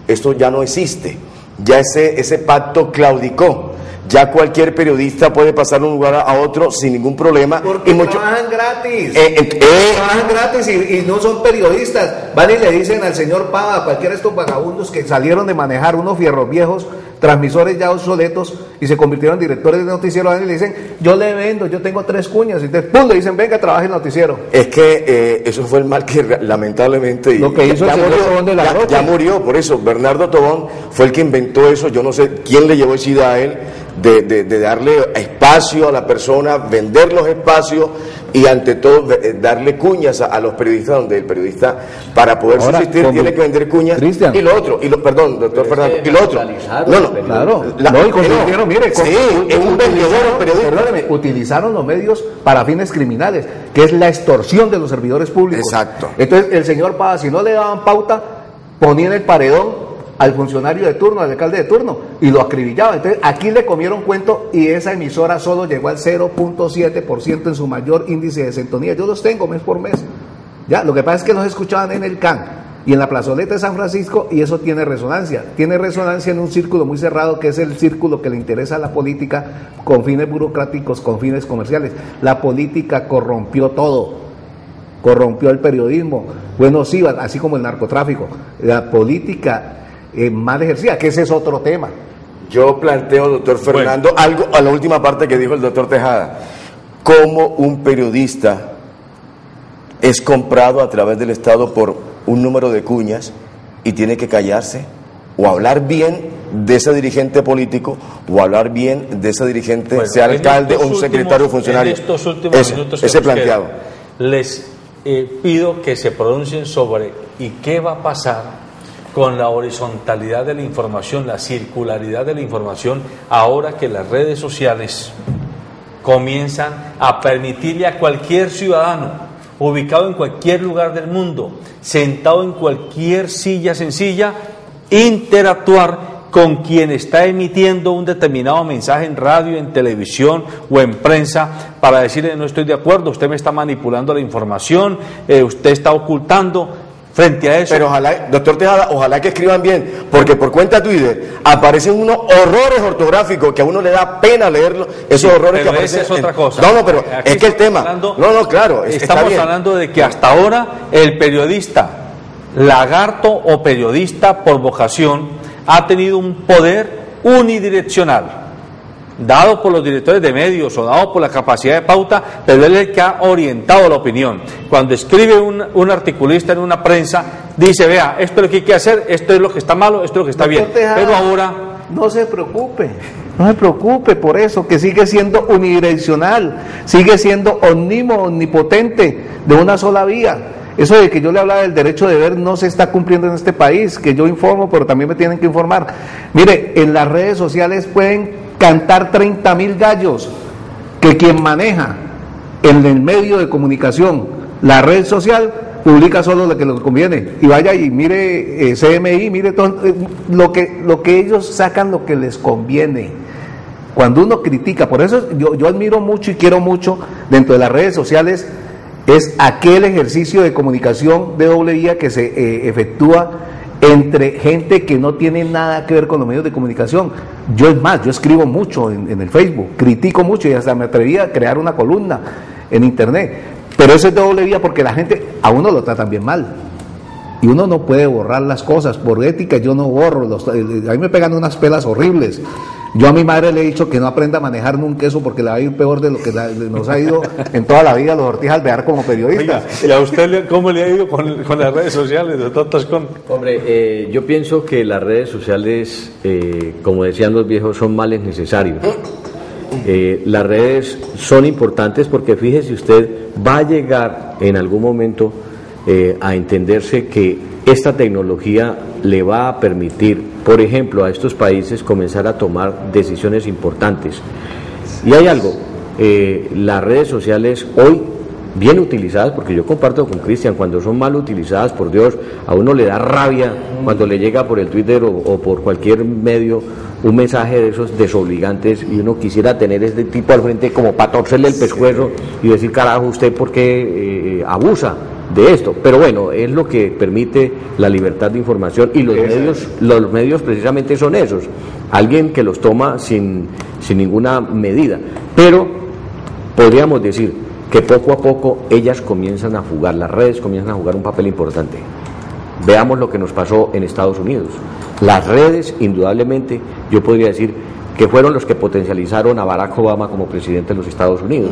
esto ya no existe, ya ese pacto claudicó. Ya cualquier periodista puede pasar de un lugar a otro sin ningún problema. Porque trabajan gratis. Trabajan gratis y no son periodistas. Van y le dicen al señor Pava, a cualquiera de estos vagabundos que salieron de manejar unos fierros viejos, transmisores ya obsoletos, y se convirtieron en directores de noticiero, van y le dicen, yo le vendo, yo tengo 3 cuñas, y entonces, ¡pum!, le dicen, venga, trabaje en el noticiero. Es que eso fue el mal que lamentablemente lo que hizo ya murió, por eso Bernardo Tobón fue el que inventó eso. Yo no sé quién le llevó esa idea a él de darle espacio a la persona, vender los espacios y ante todo darle cuñas a los periodistas, donde el periodista para poder subsistir tiene que vender cuñas. Cristian, y lo otro, perdón, doctor Fernando, y lo otro, utilizaron los medios para fines criminales, que es la extorsión de los servidores públicos. Exacto. Entonces el señor Pava, si no le daban pauta, ponía en el paredón al funcionario de turno, al alcalde de turno, y lo acribillaba. Entonces aquí le comieron cuento y esa emisora solo llegó al 0.7% en su mayor índice de sintonía. Yo los tengo mes por mes. Ya, lo que pasa es que los escuchaban en el CAN y en la plazoleta de San Francisco, y eso tiene resonancia en un círculo muy cerrado, que es el círculo que le interesa a la política con fines burocráticos, con fines comerciales. La política corrompió todo, corrompió el periodismo, bueno, sí, así como el narcotráfico. La política mal ejercida, que ese es otro tema. Yo planteo, doctor Fernando, algo a la última parte que dijo el doctor Tejada. ¿Cómo un periodista es comprado a través del Estado por un número de cuñas y tiene que callarse o hablar bien de ese dirigente político o hablar bien de ese dirigente, sea alcalde o un secretario funcionario? En estos últimos minutos que ese planteado. Les pido que se pronuncien sobre y qué va a pasar con la horizontalidad de la información, la circularidad de la información, ahora que las redes sociales comienzan a permitirle a cualquier ciudadano, ubicado en cualquier lugar del mundo, sentado en cualquier silla sencilla, interactuar con quien está emitiendo un determinado mensaje en radio, en televisión o en prensa, para decirle, no estoy de acuerdo, usted me está manipulando la información, usted está ocultando. Frente a eso. Pero ojalá, doctor Tejada, ojalá que escriban bien, porque por cuenta de Twitter aparecen unos horrores ortográficos que a uno le da pena leerlos, esos horrores que aparecen. Esa es otra cosa. No, pero es que el tema. Claro. Estamos hablando de que hasta ahora el periodista, lagarto o periodista por vocación, ha tenido un poder unidireccional, dado por los directores de medios o dado por la capacidad de pauta, pero él es el que ha orientado la opinión. Cuando escribe un articulista en una prensa, dice, vea, esto es lo que hay que hacer, esto es lo que está malo, esto es lo que está bien. Pero ahora... No se preocupe por eso, que sigue siendo unidireccional, sigue siendo omnipotente, de una sola vía. Eso de que yo le hablaba del derecho de ver no se está cumpliendo en este país, que yo informo, pero también me tienen que informar. Mire, en las redes sociales pueden cantar 30.000 gallos, que quien maneja en el medio de comunicación la red social publica solo lo que les conviene, y vaya y mire CMI, mire todo lo que ellos sacan, lo que les conviene. Cuando uno critica, por eso yo admiro mucho y quiero mucho dentro de las redes sociales, es aquel ejercicio de comunicación de doble vía que se efectúa entre gente que no tiene nada que ver con los medios de comunicación. Yo escribo mucho en el Facebook, critico mucho y hasta me atreví a crear una columna en internet, pero eso es de doble vía porque la gente, a uno lo tratan bien mal y uno no puede borrar las cosas, por ética yo no borro, a mí me pegan unas pelas horribles. Yo a mi madre le he dicho que no aprenda a manejar nunca eso porque le va a ir peor de lo que nos ha ido en toda la vida los Ortiz Alvear como periodista. ¿Y a usted cómo le ha ido con las redes sociales, doctor Tascón? Hombre, yo pienso que las redes sociales, como decían los viejos, son males necesarios. Las redes son importantes porque fíjese usted, va a llegar en algún momento a entenderse que esta tecnología le va a permitir, por ejemplo, a estos países comenzar a tomar decisiones importantes. Y hay algo, las redes sociales hoy bien utilizadas, porque yo comparto con Cristian, cuando son mal utilizadas, por Dios, a uno le da rabia cuando le llega por el Twitter o por cualquier medio un mensaje de esos desobligantes y uno quisiera tener este tipo al frente como para torcerle el pescuezo y decir, carajo, usted por qué abusa de esto. Pero bueno, es lo que permite la libertad de información y los medios precisamente son esos, alguien que los toma sin ninguna medida. Pero podríamos decir que poco a poco ellas comienzan a jugar, las redes comienzan a jugar un papel importante. Veamos lo que nos pasó en Estados Unidos. Las redes, indudablemente, yo podría decir que fueron los que potencializaron a Barack Obama como presidente de los Estados Unidos.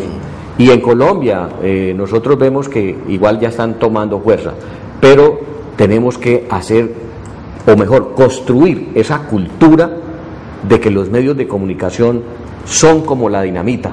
Y en Colombia nosotros vemos que igual ya están tomando fuerza, pero tenemos que hacer, o mejor, construir esa cultura de que los medios de comunicación son como la dinamita.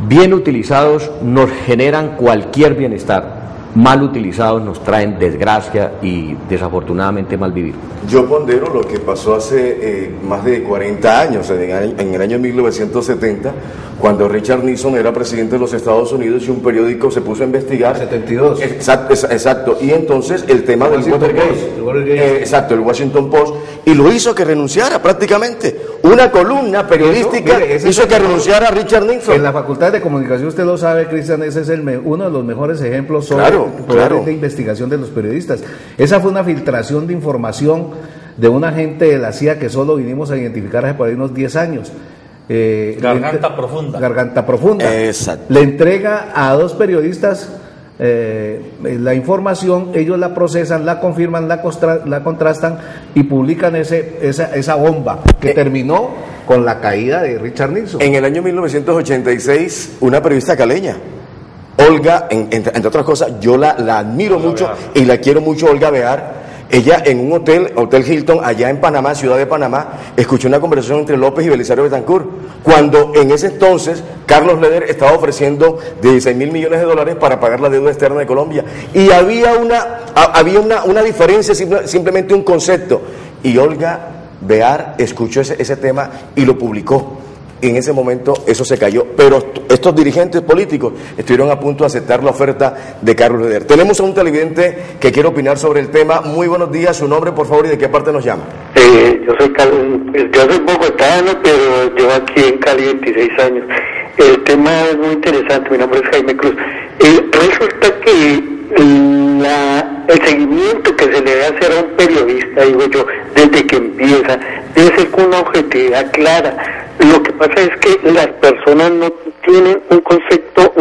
Bien utilizados nos generan cualquier bienestar, mal utilizados nos traen desgracia y desafortunadamente mal vivir. Yo pondero lo que pasó hace más de 40 años, en el año 1970, cuando Richard Nixon era presidente de los Estados Unidos y un periódico se puso a investigar. 72. Exacto. Y entonces el tema del Watergate. Exacto, el Washington Post. Y lo hizo que renunciara prácticamente. Una columna periodística hizo que renunciara a Richard Nixon. En la Facultad de Comunicación, usted lo sabe, Cristian, ese es uno de los mejores ejemplos sobre poderes de investigación de los periodistas. Esa fue una filtración de información de un agente de la CIA que solo vinimos a identificar hace por ahí unos 10 años. Garganta Profunda. Garganta Profunda. Exacto. Le entrega a 2 periodistas la información, ellos la procesan, la confirman, la contrastan y publican esa bomba que terminó con la caída de Richard Nixon. En el año 1986, una periodista caleña, Olga, entre otras cosas, yo la admiro mucho y la quiero mucho, Olga Bear. Ella en un hotel Hilton, allá en Panamá, ciudad de Panamá, escuchó una conversación entre López y Belisario Betancourt, cuando en ese entonces Carlos Leder estaba ofreciendo $16.000 millones para pagar la deuda externa de Colombia. Y había una diferencia, simplemente un concepto. Y Olga Bear escuchó ese tema y lo publicó. En ese momento eso se cayó, pero estos dirigentes políticos estuvieron a punto de aceptar la oferta de Carlos Leder. Tenemos a un televidente que quiere opinar sobre el tema. Muy buenos días, su nombre por favor y de qué parte nos llama. Yo soy bogotano, pero llevo aquí en Cali 26 años. El tema es muy interesante, mi nombre es Jaime Cruz. Resulta que el seguimiento que se le debe hacer a un periodista, digo yo, desde que empieza, debe ser con una objetividad clara. Lo que pasa es que las personas no tienen un concepto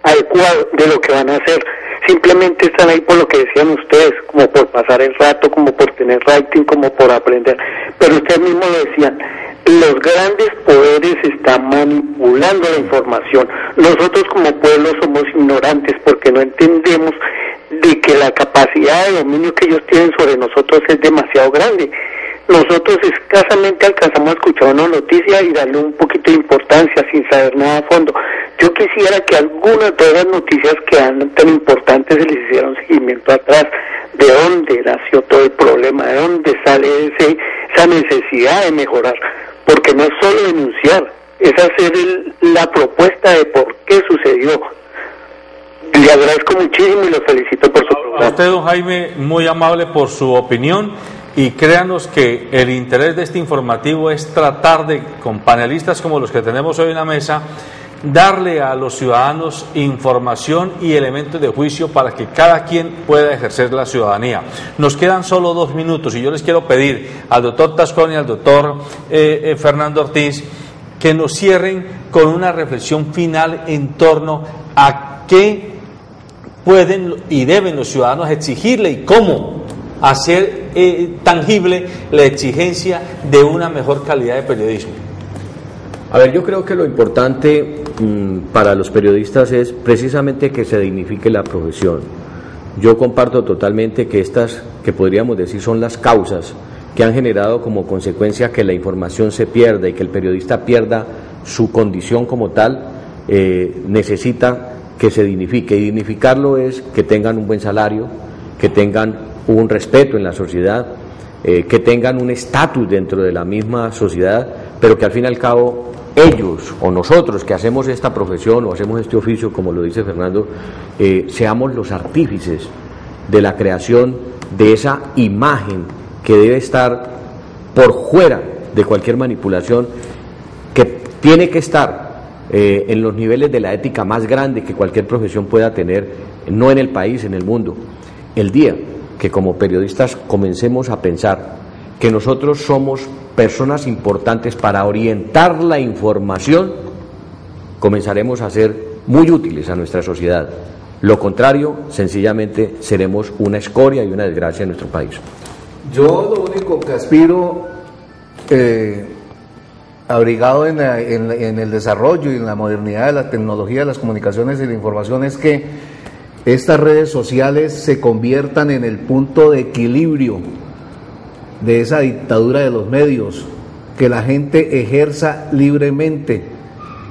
adecuado de lo que van a hacer. Simplemente están ahí por lo que decían ustedes, como por pasar el rato, como por tener rating, como por aprender. Pero ustedes mismos lo decían, los grandes poderes están manipulando la información. Nosotros como pueblo somos ignorantes porque no entendemos de que la capacidad de dominio que ellos tienen sobre nosotros es demasiado grande. Nosotros escasamente alcanzamos a escuchar una noticia y darle un poquito de importancia sin saber nada a fondo. Yo quisiera que algunas de las noticias que eran tan importantes se les hiciera un seguimiento atrás, de dónde nació todo el problema, de dónde sale esa necesidad de mejorar, porque no es solo denunciar, es hacer la propuesta de por qué sucedió. Le agradezco muchísimo y lo felicito por su programa. A usted, don Jaime, muy amable por su opinión. Y créanos que el interés de este informativo es tratar de, con panelistas como los que tenemos hoy en la mesa, darle a los ciudadanos información y elementos de juicio para que cada quien pueda ejercer la ciudadanía. Nos quedan solo 2 minutos y yo les quiero pedir al doctor Tascón y al doctor Fernando Ortiz que nos cierren con una reflexión final en torno a qué pueden y deben los ciudadanos exigirle y cómo hacer tangible la exigencia de una mejor calidad de periodismo. A ver, yo creo que lo importante para los periodistas es precisamente que se dignifique la profesión. Yo comparto totalmente que estas, que podríamos decir son las causas que han generado como consecuencia que la información se pierda y que el periodista pierda su condición como tal, necesita que se dignifique. Y dignificarlo es que tengan un buen salario, que tengan un respeto en la sociedad, que tengan un estatus dentro de la misma sociedad, pero que al fin y al cabo ellos o nosotros que hacemos esta profesión o hacemos este oficio, como lo dice Fernando, seamos los artífices de la creación de esa imagen que debe estar por fuera de cualquier manipulación, que tiene que estar en los niveles de la ética más grande que cualquier profesión pueda tener, no en el país, en el mundo. El día que como periodistas comencemos a pensar que nosotros somos personas importantes para orientar la información, comenzaremos a ser muy útiles a nuestra sociedad. Lo contrario, sencillamente seremos una escoria y una desgracia en nuestro país. Yo lo único que aspiro, abrigado en el desarrollo y en la modernidad de la tecnología de las comunicaciones y la información, es que estas redes sociales se conviertan en el punto de equilibrio de esa dictadura de los medios, que la gente ejerza libremente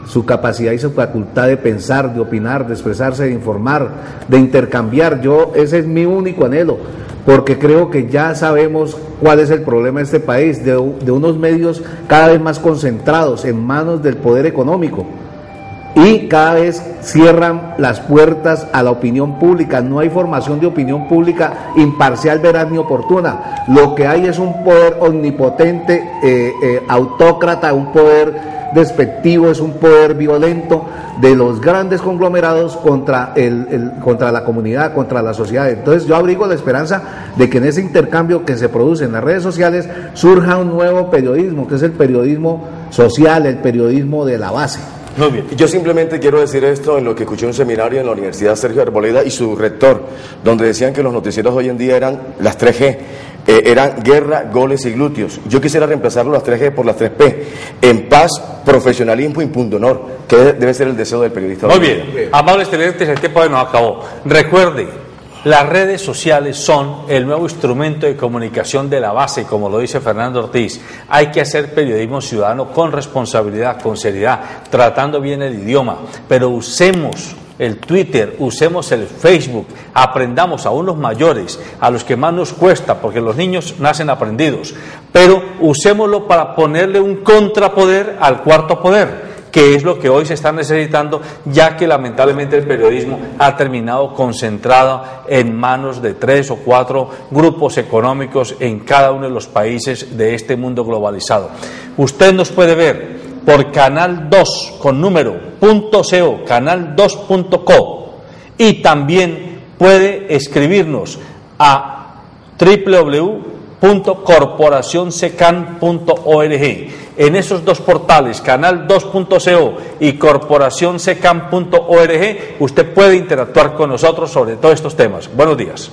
su capacidad y su facultad de pensar, de opinar, de expresarse, de informar, de intercambiar. Ese es mi único anhelo, porque creo que ya sabemos cuál es el problema de este país, de unos medios cada vez más concentrados en manos del poder económico, y cada vez cierran las puertas a la opinión pública. No hay formación de opinión pública imparcial, veraz ni oportuna. Lo que hay es un poder omnipotente, autócrata, un poder despectivo, es un poder violento de los grandes conglomerados contra la comunidad, contra la sociedad. Entonces yo abrigo la esperanza de que en ese intercambio que se produce en las redes sociales surja un nuevo periodismo, que es el periodismo social, el periodismo de la base. Muy bien. Yo simplemente quiero decir esto en lo que escuché un seminario en la Universidad Sergio Arboleda y su rector, donde decían que los noticieros hoy en día eran las 3G, eran guerra, goles y glúteos. Yo quisiera reemplazarlo las 3G por las 3P, en paz, profesionalismo y pundonor, que debe ser el deseo del periodista. Muy bien, amables televidentes, el tiempo nos acabó. Recuerde, las redes sociales son el nuevo instrumento de comunicación de la base, como lo dice Fernando Ortiz. Hay que hacer periodismo ciudadano con responsabilidad, con seriedad, tratando bien el idioma, pero usemos el Twitter, usemos el Facebook, aprendamos a unos mayores, a los que más nos cuesta, porque los niños nacen aprendidos, pero usémoslo para ponerle un contrapoder al cuarto poder, que es lo que hoy se está necesitando, ya que lamentablemente el periodismo ha terminado concentrado en manos de 3 o 4 grupos económicos en cada uno de los países de este mundo globalizado. Usted nos puede ver por Canal 2 con número .co, canal2.co, y también puede escribirnos a www.corporacionsecan.org. En esos dos portales, canal2.co y corporacionsecan.org, usted puede interactuar con nosotros sobre todos estos temas. Buenos días.